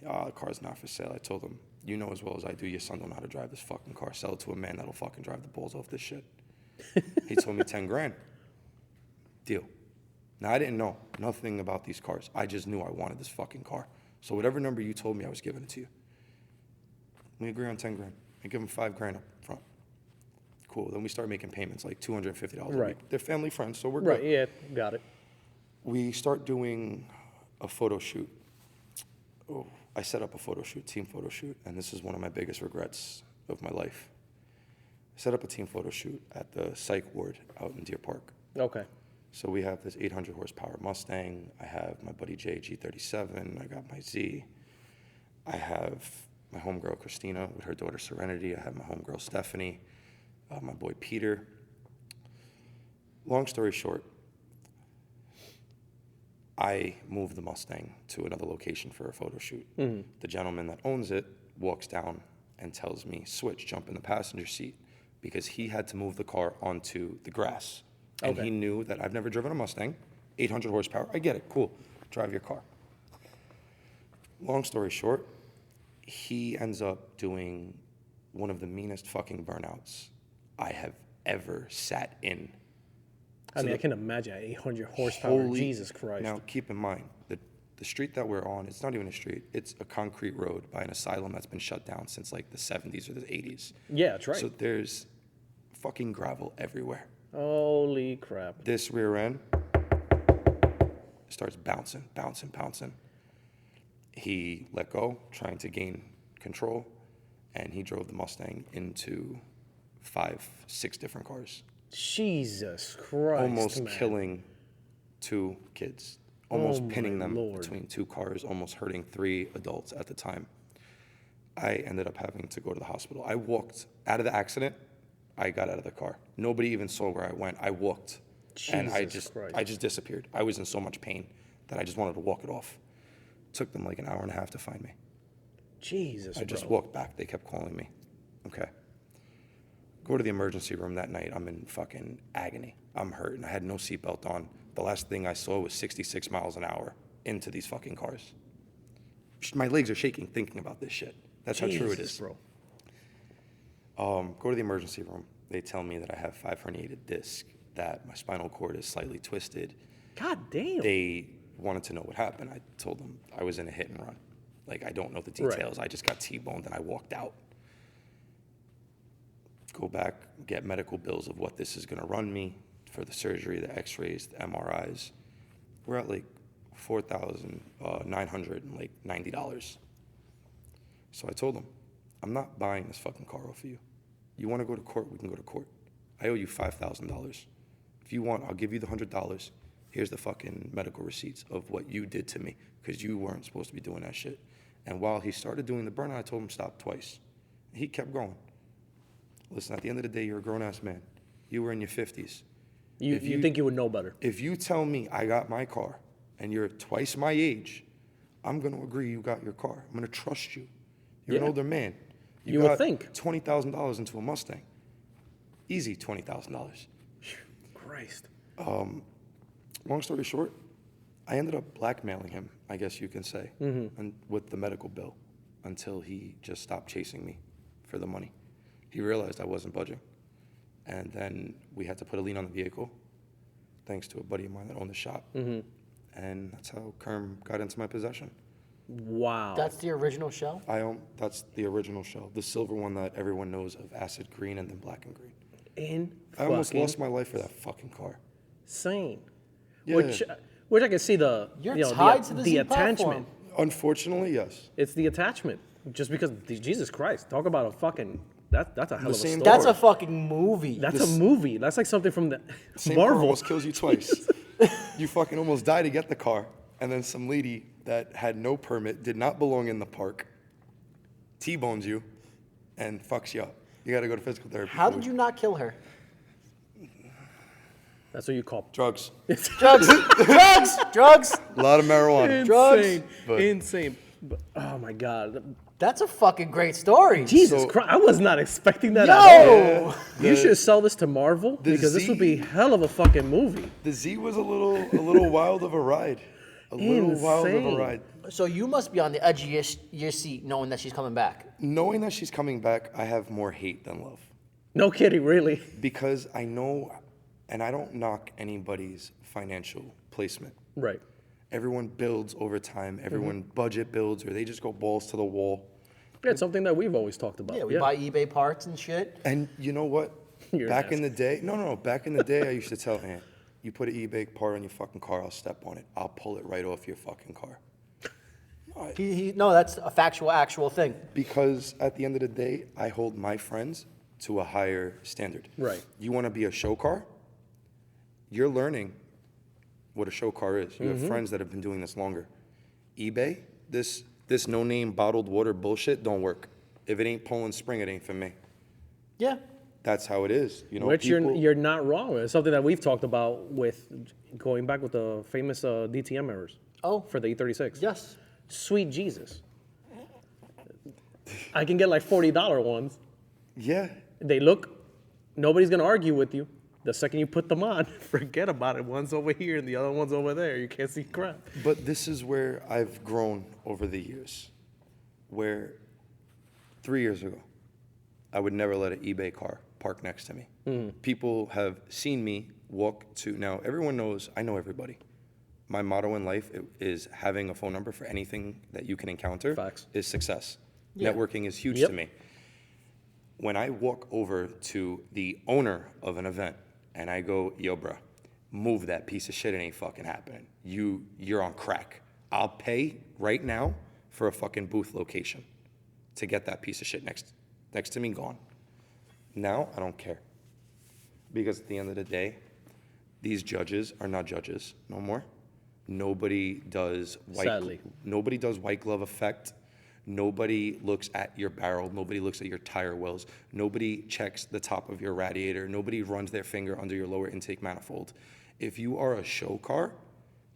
The car's not for sale. I told him, you know as well as I do, your son don't know how to drive this fucking car. Sell it to a man that'll fucking drive the balls off this shit. He told me 10 grand. Deal. Now, I didn't know nothing about these cars. I just knew I wanted this fucking car. So whatever number you told me, I was giving it to you. We agree on 10 grand. I give him 5 grand up front. Cool. Then we start making payments, like $250 a Right. week. They're family friends, so we're Right, good. yeah, got it. We start doing a photo shoot. Oh, I set up a photo shoot, team photo shoot, and this is one of my biggest regrets of my life. I set up a team photo shoot at the psych ward out in Deer Park. Okay. So we have this 800 horsepower Mustang. I have my buddy Jay G37. I got my Z. I have my homegirl Christina with her daughter Serenity. I have my homegirl Stephanie, my boy Peter. Long story short, I moved the Mustang to another location for a photo shoot. The gentleman that owns it walks down and tells me, switch, jump in the passenger seat, because he had to move the car onto the grass. And Okay. he knew that I've never driven a Mustang, 800 horsepower. I get it, cool. Drive your car. Long story short, he ends up doing one of the meanest fucking burnouts I have ever sat in. I mean, I can imagine 800 horsepower. Jesus Christ. Now, keep in mind, the street that we're on, it's not even a street. It's a concrete road by an asylum that's been shut down since like the 70s or the 80s. Yeah, that's right. So there's fucking gravel everywhere. Holy crap. This rear end starts bouncing. He let go, trying to gain control, and he drove the Mustang into 5, 6 different cars. Jesus Christ. Almost man. killing 2 kids. Almost Oh, pinning my them Lord. between 2 cars, almost hurting 3 adults at the time. I ended up having to go to the hospital. I walked out of the accident. I got out of the car. Nobody even saw where I went. I walked, and Jesus Christ. I just disappeared. I was in so much pain that I just wanted to walk it off. Took them like an hour and a half to find me. Jesus, I just bro. walked back. They kept calling me. Okay. Go to the emergency room that night. I'm in fucking agony. I'm hurting. I had no seatbelt on. The last thing I saw was 66 miles an hour into these fucking cars. My legs are shaking thinking about this shit. That's how true it Jesus, is. bro. Go to the emergency room. They tell me that I have 5 herniated discs, that my spinal cord is slightly twisted. God damn. They wanted to know what happened. I told them I was in a hit and run. Like, I don't know the details. I just got T-boned and I walked out. Go back, get medical bills of what this is going to run me for the surgery, the x-rays, the MRIs. We're at like $4,990. So I told them, I'm not buying this fucking car off of you. You want to go to court, we can go to court. I owe you $5,000. If you want, I'll give you the $100. Here's the fucking medical receipts of what you did to me, because you weren't supposed to be doing that shit. And while he started doing the burnout, I told him stop twice. He kept going. Listen, at the end of the day, you're a grown-ass man. You were in your 50s. You think you would know better. If you tell me I got my car and you're twice my age, I'm going to agree you got your car. I'm going to trust you. You're an Yeah. older man. You would got think. $20,000 into a Mustang. Easy $20,000. Christ. Long story short, I ended up blackmailing him, I guess you can say, with the medical bill until he just stopped chasing me for the money. He realized I wasn't budging. And then we had to put a lien on the vehicle, thanks to a buddy of mine that owned the shop. And that's how Kerm got into my possession. Wow. That's the original shell? That's the original shell, the silver one that everyone knows of, acid green and then black and green. I almost lost my life for that fucking car. Insane. Yeah. Which I can see You're tied to the Z attachment. platform. Unfortunately, yes. It's the attachment. Just because Jesus Christ, talk about a fucking that's a hell of a story. That's a fucking movie. That's a movie. That's like something from the Same car Marvel. almost kills you twice. You fucking almost die to get the car, and then some lady that had no permit, did not belong in the park, T-bones you, and fucks you up. You got to go to physical therapy. How did you not kill her? That's what you call Drugs. Drugs! Drugs! Drugs! A lot of marijuana. Drugs. Insane. But- Insane. Oh my God. That's a fucking great story. Jesus Christ. I was not expecting that Yo! at all. You should sell this to Marvel because this would be Z- hell of a fucking movie. The Z was a little wild of a ride. A little wild of a Insane. ride. So you must be on the edge of your seat knowing that she's coming back. Knowing that she's coming back, I have more hate than love. No kidding, really. Because I know, and I don't knock anybody's financial placement. Right. Everyone builds over time. Everyone budget builds, or they just go balls to the wall. Yeah, it's something that we've always talked about. Yeah, we buy eBay parts and shit. And you know what? You're Back in nasty. the day, no. Back in the day, I used to tell Aunt, you put an eBay part on your fucking car, I'll step on it. I'll pull it right off your fucking car. No, that's a factual, actual thing. Because at the end of the day, I hold my friends to a higher standard. Right. You want to be a show car? You're learning what a show car is. You have friends that have been doing this longer. eBay, this no-name bottled water bullshit don't work. If it ain't Poland Spring, it ain't for me. Yeah. That's how it is. You know, Which people, you're not wrong with. It's something that we've talked about with going back with the famous DTM errors. Oh. For the E36. Yes. Sweet Jesus. I can get like $40 ones. yeah. They look, nobody's gonna argue with you. The second you put them on, forget about it. One's over here and the other one's over there. You can't see crap. But this is where I've grown over the years. Where 3 years ago, I would never let an eBay car park next to me. People have seen me walk to, now everyone knows, I know everybody. My motto in life is having a phone number for anything that you can encounter Facts. is success. Yeah. Networking is huge Yep. to me. When I walk over to the owner of an event and I go, yo, bruh, move that piece of shit, it ain't fucking happening. You're on crack. I'll pay right now for a fucking booth location to get that piece of shit next to me gone. Now, I don't care. Because at the end of the day, these judges are not judges no more. Nobody does Sadly. Nobody does white glove effect. Nobody looks at your barrel. Nobody looks at your tire wells. Nobody checks the top of your radiator. Nobody runs their finger under your lower intake manifold. If you are a show car,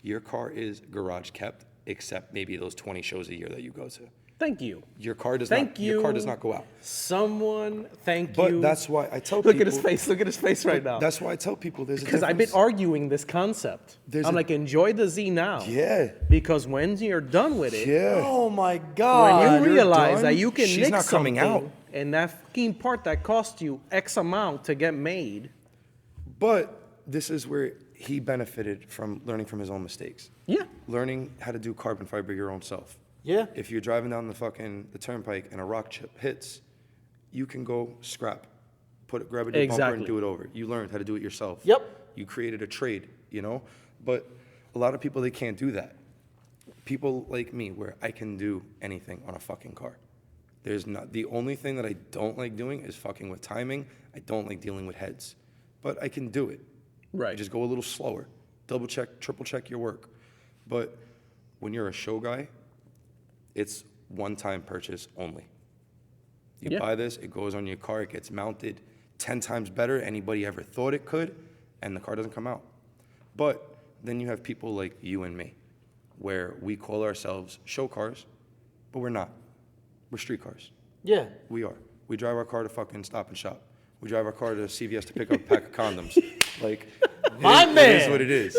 your car is garage kept, except maybe those 20 shows a year that you go to. Thank you. Your car does Thank Your car you. does not go out. Someone, thank But you. that's why I tell Look people. at his face. Look at his face right now. That's why I tell people there's a Because I've been difference. arguing this concept. There's I'm a- like, enjoy the Z now. Yeah. Because when you're done with it, Yeah. Oh my when God. you you're realize done, that you can she's nick not coming something, out. and that fucking part that cost you X amount to get made. But this is where he benefited from learning from his own mistakes. Yeah. Learning how to do carbon fiber your own self. Yeah. If you're driving down the turnpike and a rock chip hits, you can go scrap, grab a new bumper Exactly. and do it over. You learned how to do it yourself. Yep. You created a trade, you know? But a lot of people, they can't do that. People like me, where I can do anything on a fucking car. The only thing that I don't like doing is fucking with timing. I don't like dealing with heads. But I can do it. Right. Just go a little slower. Double check, triple check your work. But when you're a show guy, it's one-time purchase only. You Yeah. buy this, it goes on your car, it gets mounted 10 times better anybody ever thought it could, and the car doesn't come out. But then you have people like you and me, where we call ourselves show cars, but we're not. We're street cars. Yeah. We are. We drive our car to fucking Stop and Shop. We drive our car to CVS to pick up a pack of condoms. Like, My it man. is what it is.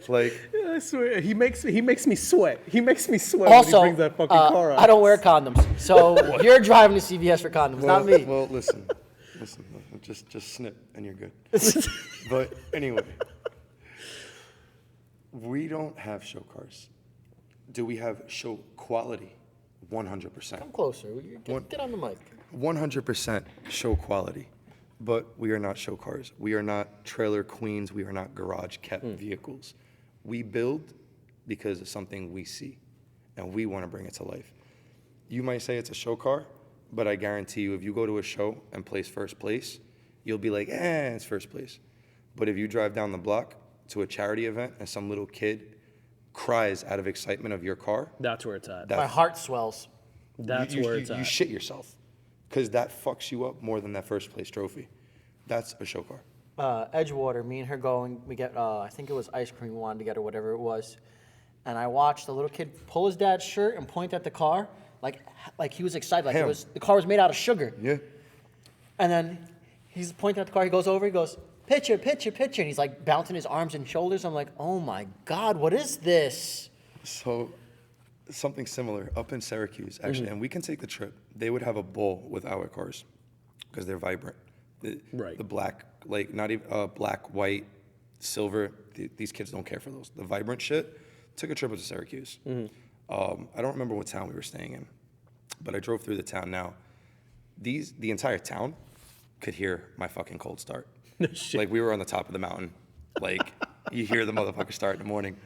Like, I swear, he makes me sweat. He makes me sweat Also, when he brings that fucking car out. I don't wear condoms. So you're driving to CVS for condoms, not me. Well, listen, just snip and you're good. But anyway, we don't have show cars. Do we have show quality? 100%. Come closer. Get on the mic. 100% show quality. But we are not show cars. We are not trailer queens. We are not garage kept vehicles. We build because of something we see, and we want to bring it to life. You might say it's a show car, but I guarantee you, if you go to a show and place first place, you'll be like, it's first place. But if you drive down the block to a charity event and some little kid cries out of excitement of your car, That's where it's at. My heart swells. That's you, where you, it's you at. shit yourself, because that fucks you up more than that first place trophy. That's a show car. Edgewater, me and her going, we get, I think it was ice cream we wanted to get or whatever it was. and I watched the little kid pull his dad's shirt and point at the car, like he was excited, like the car was made out of sugar. Yeah. And then he's pointing at the car. He goes over. He goes, "Pitcher, pitcher, pitcher," and he's like bouncing his arms and shoulders. I'm like, "Oh my God, what is this?" So, something similar up in Syracuse, actually, and we can take the trip. They would have a bowl with our cars because they're vibrant. The black, like not even black, white, silver. These kids don't care for those. The vibrant shit. Took a trip up to Syracuse. I don't remember what town we were staying in, but I drove through the town. Now, the entire town could hear my fucking cold start. Like we were on the top of the mountain. Like you hear the motherfucker start in the morning.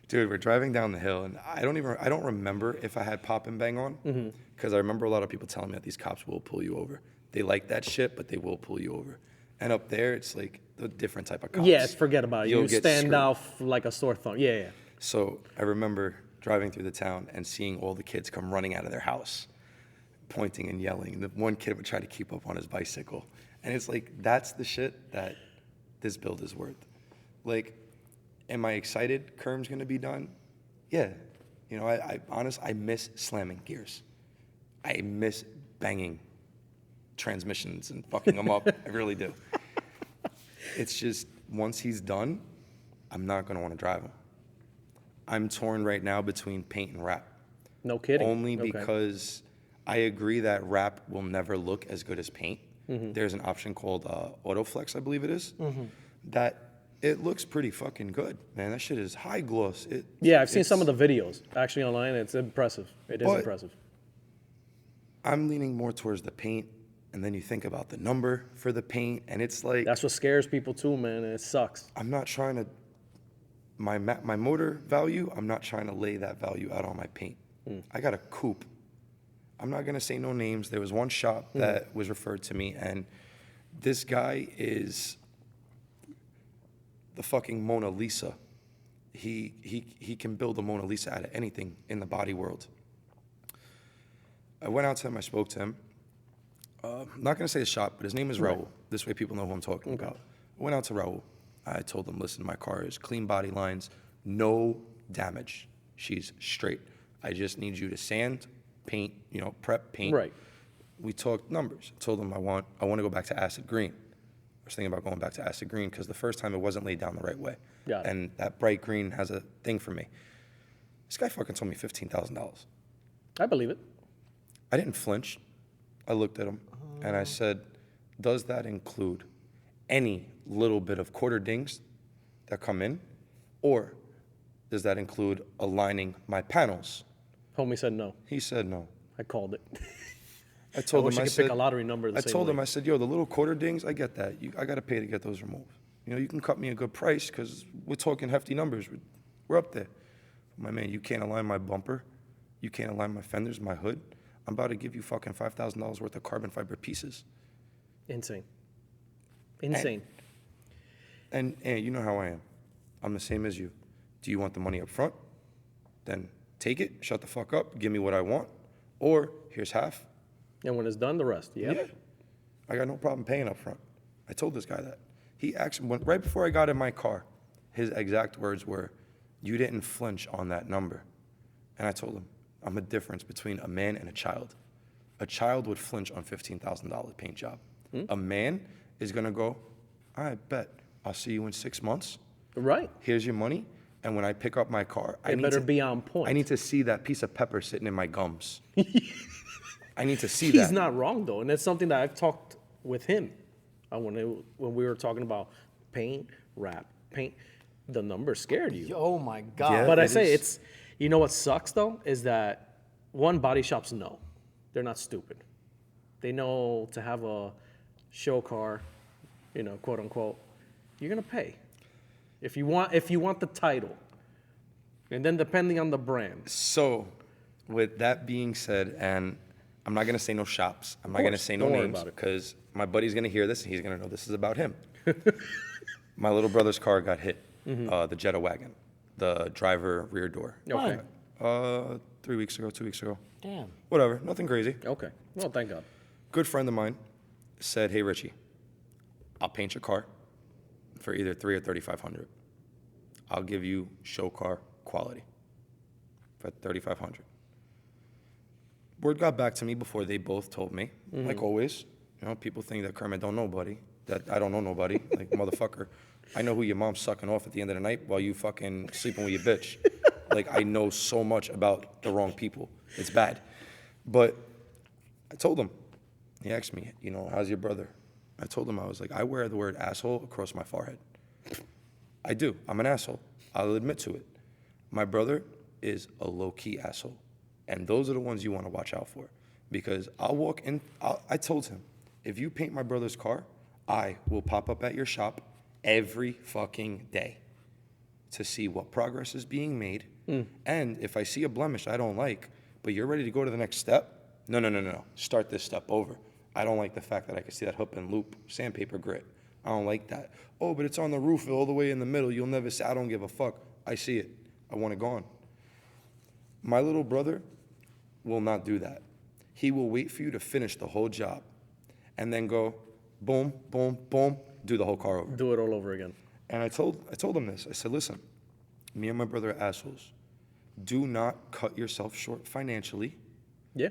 Dude, we're driving down the hill, and I don't remember if I had pop and bang on, because I remember a lot of people telling me that these cops will pull you over. They like that shit, but they will pull you over. And up there, it's like a different type of cops. Yeah, forget about it. You'll You get stand screwed. out like a sore thumb. Yeah. So I remember driving through the town and seeing all the kids come running out of their house, pointing and yelling. And the one kid would try to keep up on his bicycle. And it's like, that's the shit that this build is worth. Like, am I excited Kerm's gonna be done? Yeah. You know, I miss slamming gears. I miss banging transmissions and fucking them up. I really do. It's just, once he's done, I'm not gonna wanna drive him. I'm torn right now between paint and wrap. No kidding. Only because I agree that wrap will never look as good as paint. There's an option called Autoflex, I believe it is, that it looks pretty fucking good, man. That shit is high gloss. Yeah, I've seen some of the videos actually online. It's impressive. It is impressive. I'm leaning more towards the paint, and then you think about the number for the paint, and it's like, That's what scares people too, man. And it sucks. I'm not trying to, my motor value, I'm not trying to lay that value out on my paint. I got a coupe. I'm not gonna say no names. There was one shop that was referred to me, and this guy is the fucking Mona Lisa. He can build a Mona Lisa out of anything in the body world. I went out to him, I spoke to him. I'm not gonna say his shop, but his name is Raul. This way people know who I'm talking about. I went out to Raul. I told him, listen, my car is clean body lines, no damage. She's straight. I just need you to sand, paint, prep, paint. Right. We talked numbers. I told him I want to go back to acid green. I was thinking about going back to acid green because the first time it wasn't laid down the right way. Got it. And that bright green has a thing for me. This guy fucking told me $15,000. I believe it. I didn't flinch. I looked at him and I said, does that include any little bit of quarter dings that come in? Or does that include aligning my panels? Homie said no. He said no. I called it. I told wish him, I could pick a lottery number the I same told way. him, I said, yo, the little quarter dings, I get that. I got to pay to get those removed. You can cut me a good price because we're talking hefty numbers. We're up there. My man, you can't align my bumper. You can't align my fenders, my hood. I'm about to give you fucking $5,000 worth of carbon fiber pieces. Insane. Insane. And you know how I am. I'm the same as you. Do you want the money up front? Then take it, shut the fuck up, give me what I want. Or here's half. And when it's done, the rest. Yep. Yeah. I got no problem paying up front. I told this guy that. He actually, right before I got in my car, his exact words were, you didn't flinch on that number. And I told him, I'm a difference between a man and a child. A child would flinch on $15,000 paint job. A man is gonna go, I bet, I'll see you in 6 months. Right. Here's your money. And when I pick up my car, It better be on point. I need to see that piece of pepper sitting in my gums. I need to see He's that. not wrong though, and it's something that I've talked with him when we were talking about paint, wrap, paint. The number scared you. Oh my God. Yeah. But I it say is. it's, what sucks though is that one, body shops know, they're not stupid. They know to have a show car, quote unquote, you're gonna pay if you want the title, and then depending on the brand. So, with that being said, and I'm not gonna say no shops. I'm not gonna course. say no Don't worry names about it. because my buddy's gonna hear this and he's gonna know this is about him. My little brother's car got hit, the Jetta wagon, the driver rear door. Okay. 3 weeks ago, 2 weeks ago. Damn. Whatever, nothing crazy. Okay. Well, thank God. Good friend of mine said, "Hey Richie, I'll paint your car for either $300 or $3,500. I'll give you show car quality." for $3,500. Word got back to me before they both told me, like always. You know, people think that Kermit don't know nobody, that I don't know nobody. Like, motherfucker, I know who your mom's sucking off at the end of the night while you fucking sleeping with your bitch. Like, I know so much about the wrong people. It's bad. But I told him, he asked me, you know, how's your brother? I told him, I was like, I wear the word asshole across my forehead. I do. I'm an asshole. I'll admit to it. My brother is a low-key asshole. And those are the ones you want to watch out for. Because I'll walk in, I told him, if you paint my brother's car, I will pop up at your shop every fucking day to see what progress is being made. And if I see a blemish I don't like, but you're ready to go to the next step, no. Start this step over. I don't like the fact that I can see that hook and loop sandpaper grit. I don't like that. Oh, but it's on the roof all the way in the middle. You'll never see. I don't give a fuck. I see it. I want it gone. My little brother will not do that. He will wait for you to finish the whole job and then go boom, boom, boom, do the whole car over. Do it all over again. And I told him this. I said, listen, me and my brother are assholes. Do not cut yourself short financially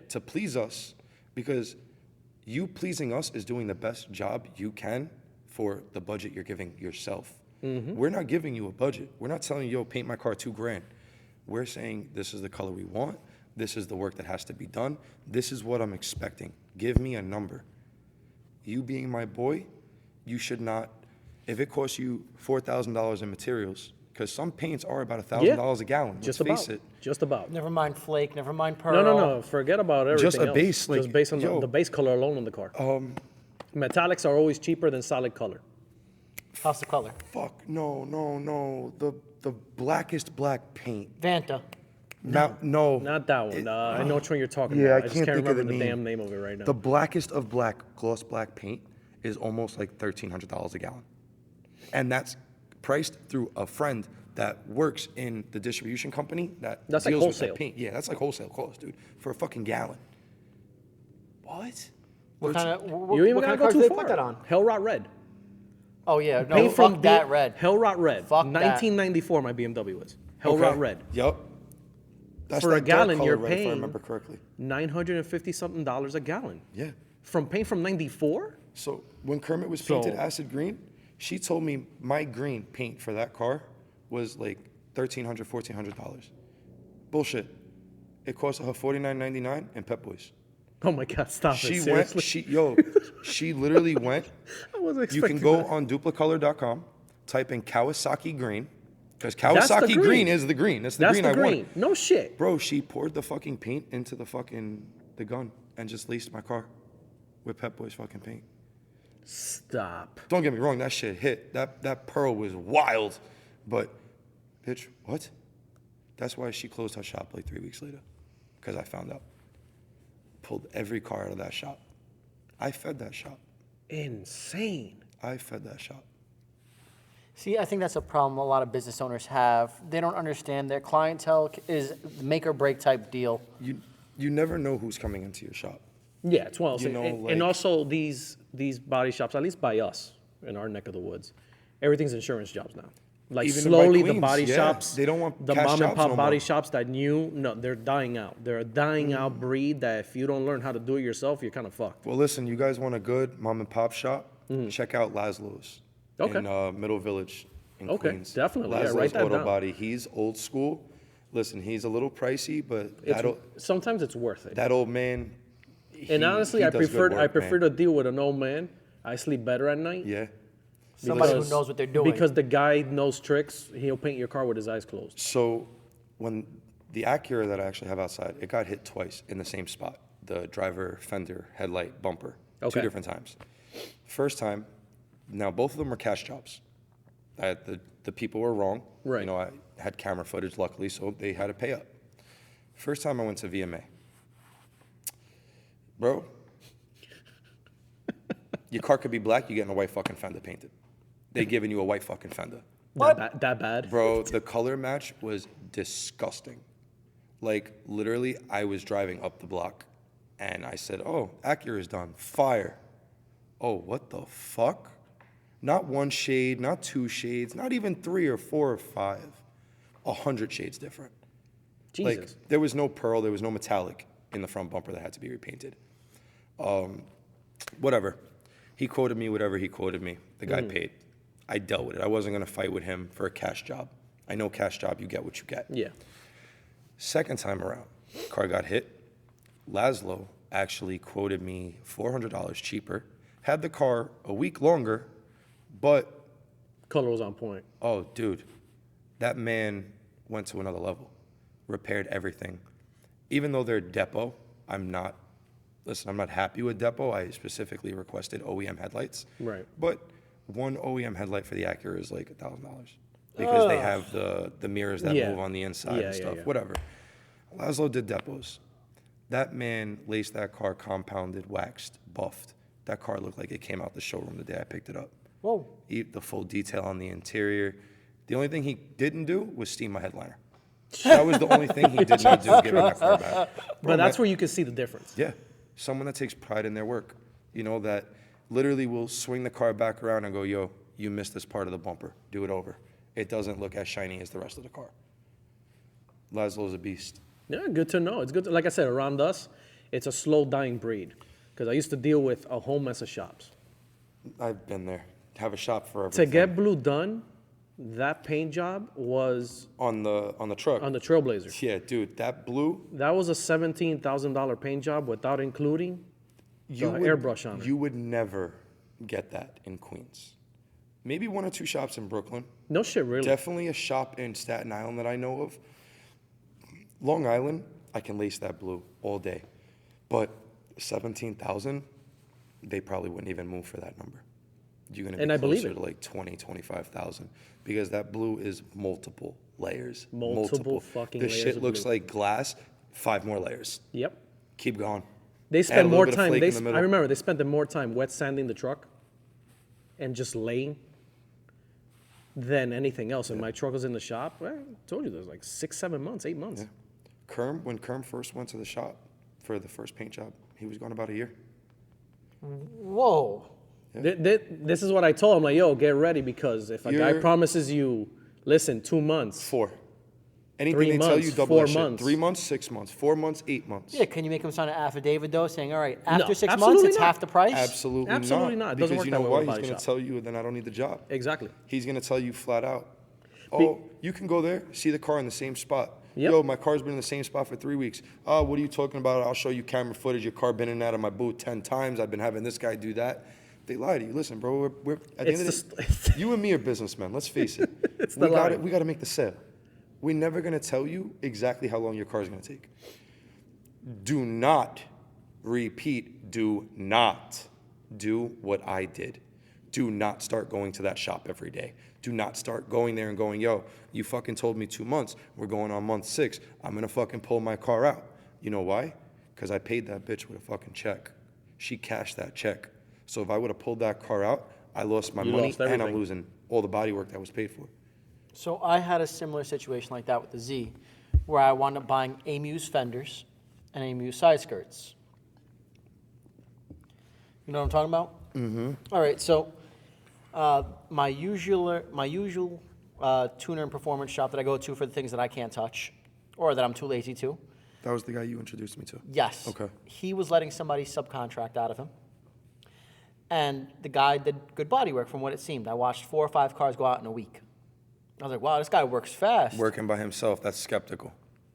to please us, because you pleasing us is doing the best job you can for the budget you're giving yourself. We're not giving you a budget. We're not telling you, yo, paint my car $2,000. We're saying this is the color we want. This is the work that has to be done. This is what I'm expecting. Give me a number. You being my boy, you should not, if it costs you $4,000 in materials, because some paints are about $1,000 a gallon. Just let's about. face it. Just about. Never mind flake, never mind pearl. No. Forget about everything Just a else. base, like, just based on yo, the base color alone on the car. Metallics are always cheaper than solid color. How's the color? Fuck, no. The blackest black paint. Vanta. No. Not that one. I know which one you're talking Yeah, about. I just can't can't think of remember the the name. damn name of it right now. The blackest of black, gloss black paint is almost like $1,300 a gallon. And that's priced through a friend that works in the distribution company that That's like deals with wholesale. that paint. Yeah, that's like wholesale cost, dude, for a fucking gallon. What? What kind of you ain't even what gotta kind of go cars do too they far. put that on? Hellrot Red. Oh yeah, no, Paint fuck that red. Hellrot Red. Fuck that. 1994, my BMW was. Hellrot Okay. Red. Yup. That's For a that dark gallon, color you're red, if I paying remember correctly. $950 something a gallon. Yeah. From paint from 94? So when Kermit was painted acid green, she told me my green paint for that car was like $1,300, $1,400. Bullshit. It cost her $49.99 in Pep Boys. Oh my God, stop She it. Seriously? she literally went. I wasn't You can expecting go that. on duplicolor.com, type in Kawasaki green, because That's the Kawasaki green. green is the green. That's the That's green the I green. want. No shit. Bro, she poured the fucking paint into the gun and just laced my car with Pep Boys fucking paint. Stop. Don't get me wrong, that shit hit. That pearl was wild. But, bitch, what? That's why she closed her shop like 3 weeks later. Because I found out. Pulled every car out of that shop. I fed that shop. Insane. I fed that shop. See, I think that's a problem a lot of business owners have. They don't understand their clientele is make or break type deal. You never know who's coming into your shop. Yeah, it's one of those You things. know, And like- also these body shops, at least by us in our neck of the woods, everything's insurance jobs now. Like Even by slowly the Queens, body yeah. shops, They don't want the cash mom and jobs pop no body more. shops that they're dying out. They're a dying out breed that if you don't learn how to do it yourself, you're kind of fucked. Well, listen, you guys want a good mom and pop shop? Check out Laszlo's Okay. in Middle Village in Okay, Queens. definitely. Yeah, Laszlo's write that Auto down. Body. He's old school. Listen, he's a little pricey, but Sometimes it's worth it. that old man. And honestly, I does good prefer work, man. to deal with an old man. I sleep better at night. Yeah. Somebody who Because- knows what they're doing. Because the guy knows tricks. He'll paint your car with his eyes closed. So when the Acura that I actually have outside, it got hit twice in the same spot. The driver fender headlight bumper. Okay. 2 different times. First time, now both of them were cash jobs. The people were wrong. Right. You know, I had camera footage luckily, so they had to pay up. First time I went to VMA. Bro, your car could be black, you're getting a white fucking fender painted. They giving you a white fucking fender. That bad? Bro, the color match was disgusting. Like, literally, I was driving up the block, and I said, oh, Acura's done. Fire. Oh, what the fuck? Not one shade, not 2 shades, not even 3 or 4 or 5. 100 shades different. Jesus. Like, there was no pearl, there was no metallic in the front bumper that had to be repainted. Whatever. He quoted me whatever he quoted me. The guy paid. I dealt with it. I wasn't going to fight with him for a cash job. I know cash job, you get what you get. Yeah. Second time around, car got hit. Laszlo actually quoted me $400 cheaper. Had the car a week longer, but... Color was on point. Oh, dude. That man went to another level. Repaired everything. Even though they're depot, I'm not happy with depot. I specifically requested OEM headlights. Right. But one OEM headlight for the Acura is like $1,000 because they have the mirrors that move on the inside and stuff. Whatever. Laszlo did depots. That man laced that car, compounded, waxed, buffed. That car looked like it came out the showroom the day I picked it up. Whoa. The full detail on the interior. The only thing he didn't do was steam my headliner. That was the only thing he did not do, giving that car back. But that's where you can see the difference. Yeah. Someone that takes pride in their work, that literally will swing the car back around and go, yo, you missed this part of the bumper. Do it over. It doesn't look as shiny as the rest of the car. Laszlo's a beast. Yeah, good to know. It's good. Like I said, around us, it's a slow dying breed. Because I used to deal with a whole mess of shops. I've been there. Have a shop for To everything. get blue done, that paint job was on the truck. on the Trailblazer. Yeah, dude, that blue. That was a $17,000 paint job without including the airbrush on it. You would never get that in Queens. Maybe one or two shops in Brooklyn. No shit, really. Definitely a shop in Staten Island that I know of. Long Island, I can lace that blue all day. But 17,000, they probably wouldn't even move for that number. You're going to be closer to like 20, 25,000 because that blue is multiple layers. Multiple fucking layers. layers This shit of looks blue. like glass, 5 more layers. Yep. Keep going. They Add a spend little more bit of time. flake in the middle. I remember they spent more time wet sanding the truck and just laying than anything else. And my truck was in the shop. Well, I told you, there's like 6, 7 months, 8 months. Yeah. When Kerm first went to the shop for the first paint job, he was gone about a year. Whoa. Yeah. This is what I told him. Like, yo, get ready because if a guy You're- promises you, listen, 2 months. 4. Anything 3 they tell you, months, double 4 that shit. months. 3 months, 6 months, 4 months, 8 months. Yeah, can you make him sign an affidavit, though, saying, all right, after 6 months, absolutely it's not. half the price? Absolutely not. It doesn't Because work you that know way why? with a He's body going shop. to tell you, then I don't need the job. Exactly. He's going to tell you flat out, oh, you can go there, see the car in the same spot. Yep. Yo, my car's been in the same spot for 3 weeks. Oh, what are you talking about? I'll show you camera footage. Your car been in and out of my boot 10 times. I've been having this guy do that. They lie to you. Listen, bro, we're at the end of the day, you and me are businessmen. Let's face it. We got to make the sale. We're never going to tell you exactly how long your car is going to take. Do not repeat. Do not do what I did. Do not start going to that shop every day. Do not start going there and going, yo, you fucking told me 2 months. We're going on month 6. I'm going to fucking pull my car out. You know why? Because I paid that bitch with a fucking check. She cashed that check. So if I would have pulled that car out, I lost my money lost and I'm everything. losing all the body work that was paid for. So I had a similar situation like that with the Z, where I wound up buying Amuse fenders and Amuse side skirts. You know what I'm talking about? Mm-hmm. All right, so my usual tuner and performance shop that I go to for the things that I can't touch or that I'm too lazy to. That was the guy you introduced me to. Yes. Okay. He was letting somebody subcontract out of him. And the guy did good body work from what it seemed. I watched 4 or 5 cars go out in a week. I was like, wow, this guy works fast. Working by himself, that's skeptical.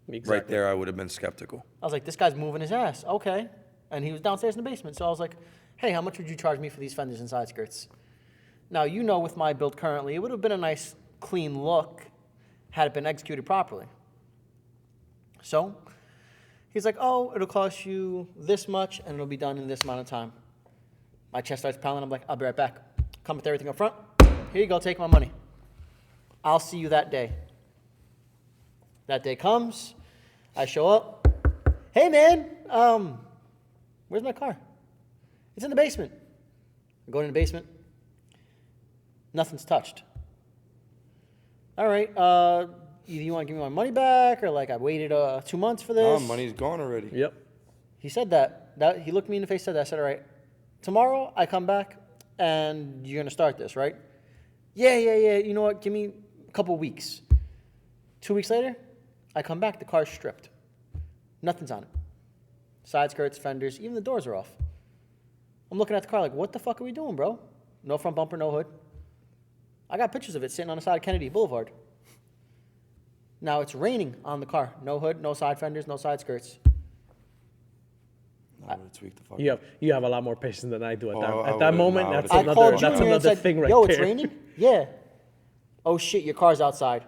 Exactly. Right there, I would have been skeptical. I was like, this guy's moving his ass. Okay. And he was downstairs in the basement. So I was like, hey, how much would you charge me for these fenders and side skirts? Now, you know, with my build currently, it would have been a nice, clean look had it been executed properly. So he's like, oh, it'll cost you this much and it'll be done in this amount of time. My chest starts pounding. I'm like, I'll be right back. Come with everything up front. Here you go. Take my money. I'll see you that day. That day comes. I show up. Hey, man. Where's my car? It's in the basement. I go in the basement. Nothing's touched. All right. Either you want to give me my money back or like I waited 2 months for this. Oh, money's gone already. Yep. He said that. He looked me in the face, said that. I said, all right, tomorrow I come back and you're going to start this, right? Yeah. You know what? Give me a couple weeks. 2 weeks later, I come back, the car's stripped. Nothing's on it. Side skirts, fenders, even the doors are off. I'm looking at the car like, what the fuck are we doing, bro? No front bumper, no hood. I got pictures of it sitting on the side of Kennedy Boulevard. Now it's raining on the car. No hood, no side fenders, no side skirts. I would tweak the fuck. You have a lot more patience than I do at that. Oh, At that moment, I that's would've- I called another Junior and said, thing right yo, there. it's raining? Yeah. Oh shit, your car's outside.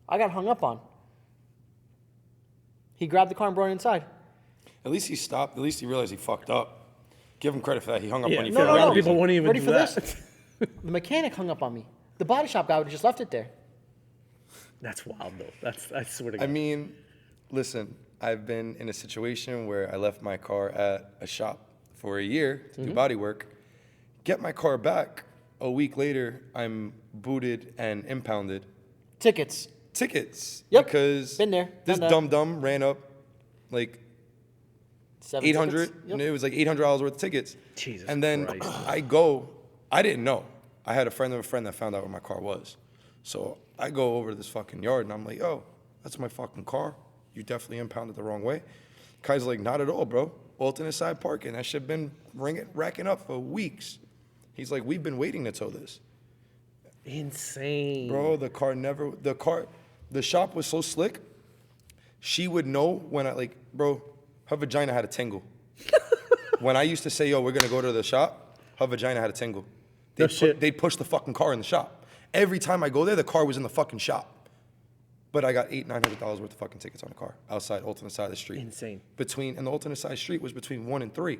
I got hung up on. He grabbed the car and brought it inside. At least he stopped. At least he realized he fucked up. Give him credit for that. He hung up Yeah, on you no, for no, the a lot right of people reason. won't even Ready do for that. this? The mechanic hung up on me. The body shop guy would have just left it there. That's wild, though. I swear to God. I mean, listen, I've been in a situation where I left my car at a shop for a year to do body work. Get my car back. A week later, I'm booted and impounded. Tickets. Tickets. Yep, Because been there, this done that. dum-dum ran up like 7 $800. tickets. Yep. And it was like $800 worth of tickets. Jesus And then Christ. I didn't know. I had a friend of a friend that found out where my car was. So I go over to this fucking yard and I'm like, oh, that's my fucking car. You definitely impounded the wrong way. Kai's like, not at all, bro. Alternate side parking. That shit been racking up for weeks. He's like, we've been waiting to tow this. Insane. Bro, the shop was so slick. She would know when bro, her vagina had a tingle. When I used to say, yo, we're gonna go to the shop, her vagina had a tingle. No shit. They'd push the fucking car in the shop. Every time I go there, the car was in the fucking shop. But I got $900 worth of fucking tickets on the car outside alternate side of the street. Insane. And the alternate side street was between 1 and 3.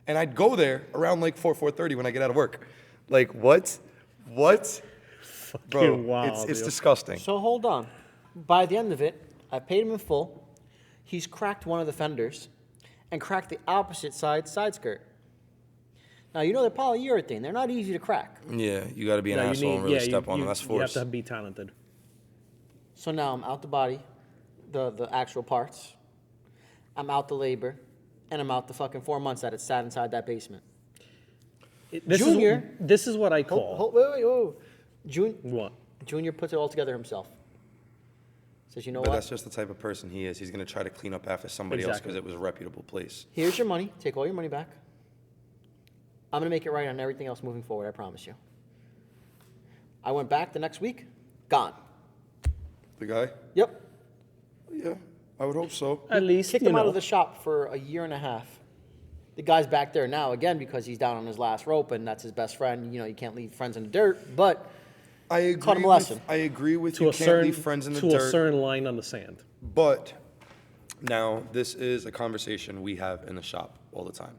And I'd go there around like 4:30 when I get out of work. Like, what? Bro, wild, it's dude. disgusting. So hold on. By the end of it, I paid him in full. He's cracked one of the fenders and cracked the opposite side skirt. Now, you know they're polyurethane. They're not easy to crack. Yeah, you got to be an No, you asshole need- and really yeah, step you- on you- them. That's You have force. to be talented. So now I'm out the body, the actual parts. I'm out the labor. And I'm out the fucking 4 months that it sat inside that basement. Junior- This is what I call. Wait. What? Junior puts it all together himself. Says, you know But what? that's just the type of person he is. He's going to try to clean up after somebody else Exactly. because it was a reputable place. Here's your money. Take all your money back. I'm going to make it right on everything else moving forward, I promise you. I went back the next week, gone. The guy? Yep. Yeah, I would hope so. At least, Kicked you him out know. of the shop for a year and a half. The guy's back there now again because he's down on his last rope and that's his best friend. You know, you can't leave friends in the dirt, but I agree. Taught him a lesson. I agree with to you. a Can't certain leave friends in the to a dirt. certain line on the sand. But now this is a conversation we have in the shop all the time.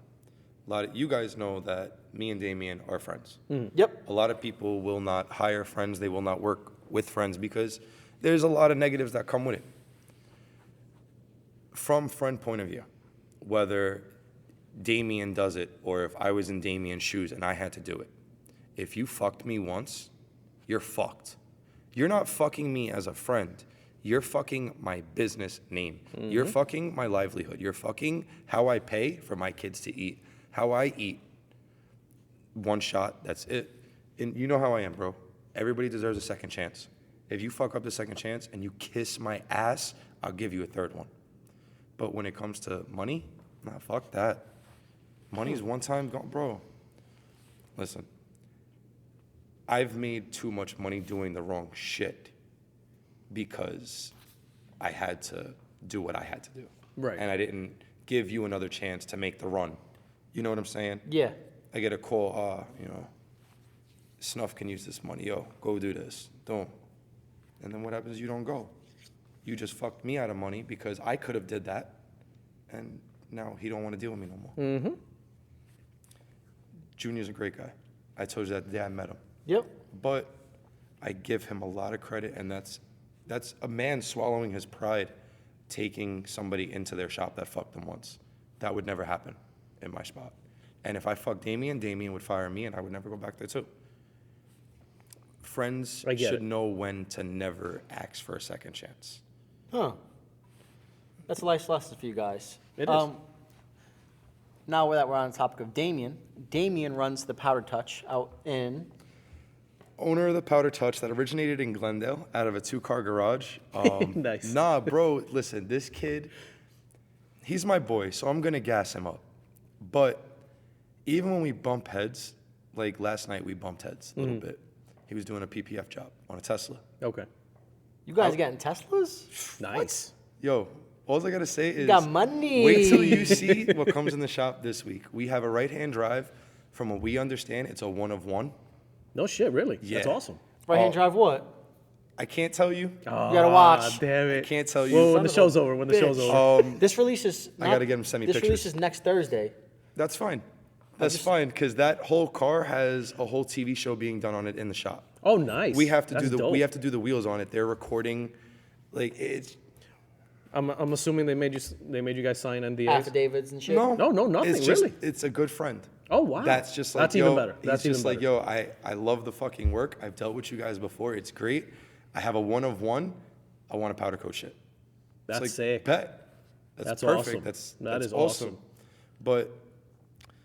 A lot of you guys know that me and Damien are friends. yep. A lot of people will not hire friends. They will not work with friends because there's a lot of negatives that come with it. From friend point of view, whether Damien does it or if I was in Damien's shoes and I had to do it, if you fucked me once, you're fucked. You're not fucking me as a friend. You're fucking my business name. You're fucking my livelihood. You're fucking how I pay for my kids to eat, how I eat. One shot, that's it. And you know how I am, bro. Everybody deserves a second chance. If you fuck up the second chance and you kiss my ass, I'll give you a third one. But when it comes to money, nah, fuck that. Money's one time gone, bro. Listen, I've made too much money doing the wrong shit because I had to do what I had to do. Right. And I didn't give you another chance to make the run. You know what I'm saying? Yeah. I get a call, Snuff can use this money. Yo, go do this. Don't. And then what happens? You don't go. You just fucked me out of money because I could have did that. And now he don't want to deal with me no more. Mm-hmm. Junior's a great guy. I told you that the day I met him. Yep. But I give him a lot of credit, and that's a man swallowing his pride, taking somebody into their shop that fucked them once. That would never happen in my spot. And if I fucked Damien, Damien would fire me, and I would never go back there too. Friends I get should it. know when to never ask for a second chance. Huh. That's a life lesson for you guys. It is. Now that we're on the topic of Damien, Damien runs the Powder Touch out in Owner of the Powder Touch that originated in Glendale out of a 2-car garage. Nice. Nah, bro, listen, this kid, he's my boy, so I'm going to gas him up. But even when we bump heads, like last night we bumped heads a little bit. He was doing a PPF job on a Tesla. Okay. You guys getting Teslas? Nice. Yo, all I got to say is Got money. wait till you see what comes in the shop this week. We have a right-hand drive. From what we understand, it's a 1-of-1. No shit, really? Yeah. That's awesome. Right-hand drive what? I can't tell you. Oh, gotta watch. Damn it. I can't tell you. Well, when Son the of a show's over. When the show's bitch. over. This releases. I gotta get him to send me This pictures. releases next Thursday. That's fine. That's fine, because that whole car has a whole TV show being done on it in the shop. Oh, nice. We have to That's do the dope. we have to do the wheels on it. They're recording, like it's I'm assuming they made you guys sign NDAs. Affidavits and shit. No, nothing, It's just really. it's a good friend. Oh, wow. That's just like That's even yo, better. That's he's even just better. like yo. I love the fucking work. I've dealt with you guys before. It's great. I have a 1-of-1. I want a powder coat shit. That's It's like, sick. Bet. That's perfect. awesome. That's Is awesome. But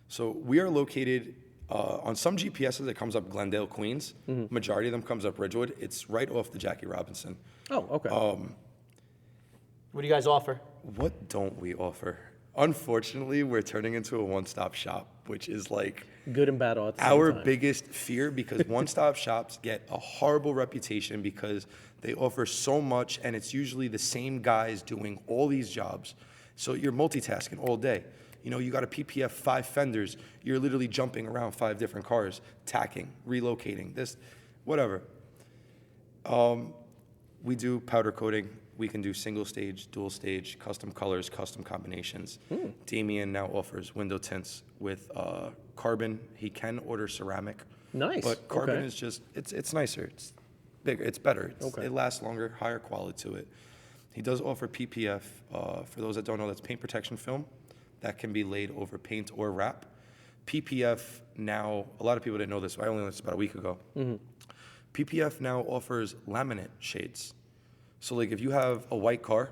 so we are located on some GPSs. It comes up Glendale, Queens. Mm-hmm. Majority of them comes up Ridgewood. It's right off the Jackie Robinson. Oh, okay. What do you guys offer? What don't we offer? Unfortunately, we're turning into a one-stop shop, which is like Good and bad all at the same our time. biggest fear, because one-stop shops get a horrible reputation because they offer so much, and it's usually the same guys doing all these jobs. So you're multitasking all day. You know, you got a PPF 5 fenders. You're literally jumping around 5 different cars, tacking, relocating, this, whatever. We do powder coating. We can do single stage, dual stage, custom colors, custom combinations. Damien now offers window tints with carbon. He can order ceramic. Nice. But carbon Okay. is just, it's nicer. It's bigger. It's better. Okay. It lasts longer, higher quality to it. He does offer PPF. For those that don't know, that's paint protection film that can be laid over paint or wrap. PPF now, a lot of people didn't know this. I only learned this about a week ago. PPF now offers laminate shades. So like if you have a white car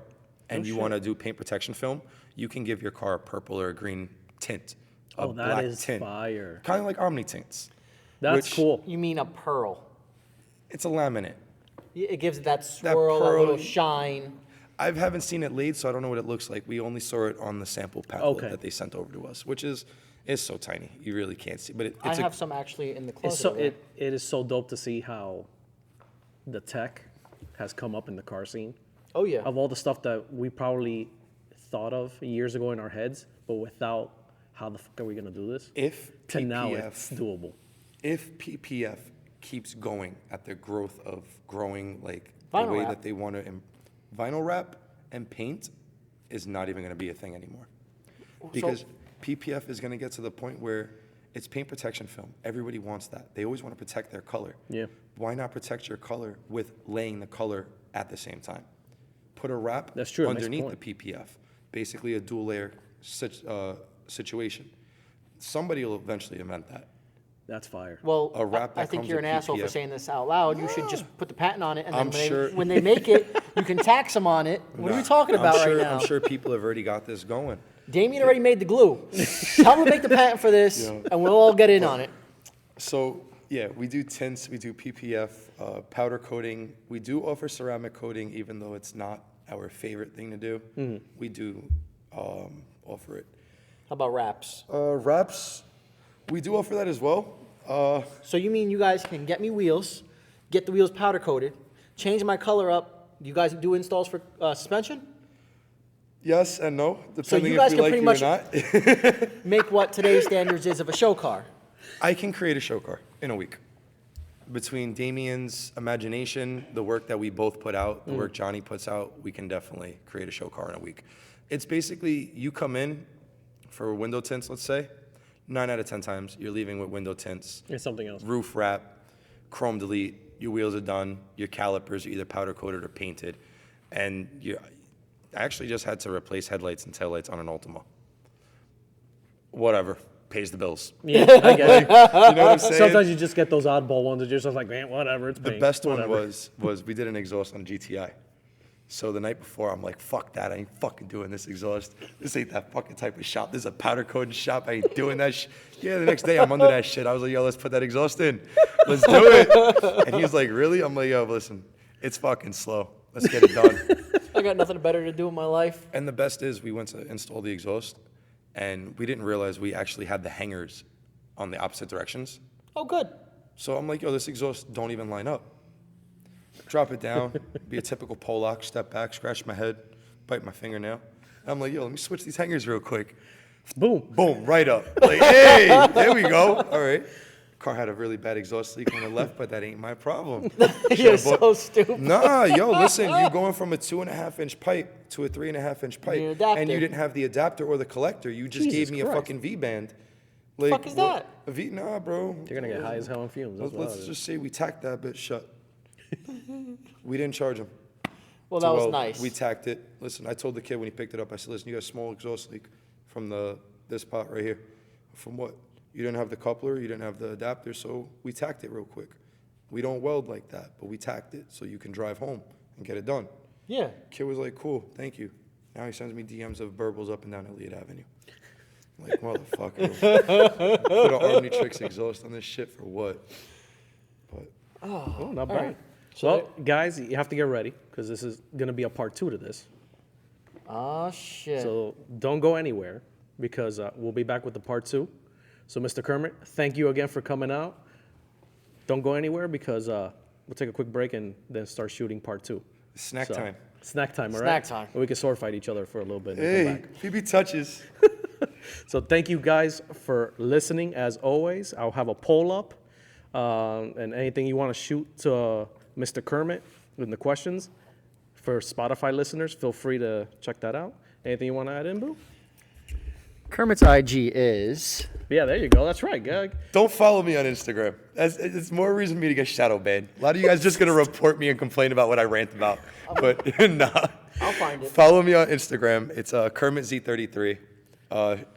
and you want to do paint protection film, you can give your car a purple or a green tint, a Oh, that black is tint. fire. Kind of like Omni tints. That's which- cool. You mean a pearl? It's a laminate. It gives it that swirl, a pearl- little shine. I haven't seen it laid, so I don't know what it looks like. We only saw it on the sample palette Okay. that they sent over to us, which is so tiny. You really can't see. But I it's have some actually in the closet. It's so over there. it is so dope to see how the tech has come up in the car scene. Oh yeah. Of all the stuff that we probably thought of years ago in our heads, but without how the fuck are we gonna do this? if To now PPF it's doable. if PPF keeps going at the growth of growing, like Vinyl the way wrap. that they want to, vinyl wrap and paint is not even going to be a thing anymore. Because PPF is going to get to the point where it's paint protection film. Everybody wants that. They always want to protect their color. Yeah. Why not protect your color with laying the color at the same time? Put a wrap That's true, it makes a underneath point. the PPF. Basically a dual layer situation. Somebody will eventually invent that. That's fire. Well, a wrap I that think comes you're an with asshole for PPF. saying this out loud. You should just put the patent on it, and then I'm sure- when they make it, you can tax them on it. What are you talking about I'm sure, right now? I'm sure people have already got this going. Damien already made the glue. Tell him to make the patent for this, and we'll all get in on it. So yeah, we do tints, we do PPF, powder coating. We do offer ceramic coating, even though it's not our favorite thing to do. We do offer it. How about wraps? Wraps, we do offer that as well. So you mean you guys can get me wheels, get the wheels powder coated, change my color up. You guys do installs for suspension? Yes and no, depending you guys if we can like pretty you or not. Make what today's standards is of a show car. I can create a show car in a week. Between Damien's imagination, the work that we both put out, the work Johnny puts out, we can definitely create a show car in a week. It's basically, you come in for window tints, let's say, 9 out of 10 times, you're leaving with window tints, It's something else. roof wrap, chrome delete, your wheels are done, your calipers are either powder coated or painted, and I actually just had to replace headlights and taillights on an Ultima. Whatever, pays the bills. Yeah, I get it. You know what I'm saying? Sometimes you just get those oddball ones that you're just like, man, whatever, it's The paint, best one whatever." was we did an exhaust on GTI. So the night before, I'm like, fuck that. I ain't fucking doing this exhaust. This ain't that fucking type of shop. This is a powder coating shop. I ain't doing that shit. Yeah, the next day, I'm under that shit. I was like, yo, let's put that exhaust in. Let's do it. And he was like, really? I'm like, yo, listen, it's fucking slow. Let's get it done. I got nothing better to do in my life. And the best is we went to install the exhaust, and we didn't realize we actually had the hangers on the opposite directions. Oh, good. So I'm like, yo, this exhaust don't even line up. Drop it down, be a typical Polak, step back, scratch my head, bite my fingernail. And I'm like, yo, let me switch these hangers real quick. Boom. Boom, right up. Like, hey, there we go. All right. Car had a really bad exhaust leak on the left, but that ain't my problem. You're so stupid. Nah, yo, listen, you're going from a 2.5-inch pipe to a 3.5-inch pipe, Your adapter. and you didn't have the adapter or the collector. You just Jesus gave me Christ. a fucking V-band. The fuck is that? A V, nah, bro. You're gonna get high as hell on fumes. That's Let's what just say we tacked that bitch shut. We didn't charge him. Well, that So, was nice. We tacked it. Listen, I told the kid when he picked it up, I said, listen, you got a small exhaust leak from this pot right here. From what? You didn't have the coupler, you didn't have the adapter, so we tacked it real quick. We don't weld like that, but we tacked it so you can drive home and get it done. Yeah. Kid was like, cool, thank you. Now he sends me DMs of burbles up and down Elliott Avenue. I'm like, motherfucker. Put an Omnitrix exhaust on this shit for what? But Oh, not bad. right. So, guys, you have to get ready because this is going to be a part 2 to this. Oh, shit. So don't go anywhere because we'll be back with the part 2. So, Mr. Kermit, thank you again for coming out. Don't go anywhere because we'll take a quick break and then start shooting part 2. snack time. Snack time, all right? Snack time. And we can sword fight each other for a little bit and Hey, come back. PB touches. So thank you guys for listening. As always, I'll have a poll up. And anything you want to shoot to Mr. Kermit with the questions for Spotify listeners, feel free to check that out. Anything you want to add in, Boo? Kermit's IG is... Yeah, there you go. That's right, Gag. Don't follow me on Instagram. It's more reason for me to get shadow banned. A lot of you guys just gonna report me and complain about what I rant about. But nah. I'll find it. Follow me on Instagram. It's Kermitz33.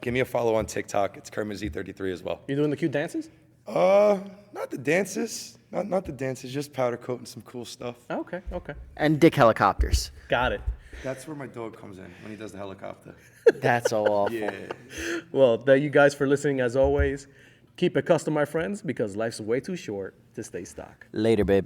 Give me a follow on TikTok. It's Kermitz33 as well. You doing the cute dances? Not the dances. Not the dances. Just powder coat and some cool stuff. Okay. And Dick Helicopters. Got it. That's where my dog comes in when he does the helicopter. That's so awful. Yeah. Well, thank you guys for listening as always. Keep it custom, my friends, because life's way too short to stay stock. Later, babe.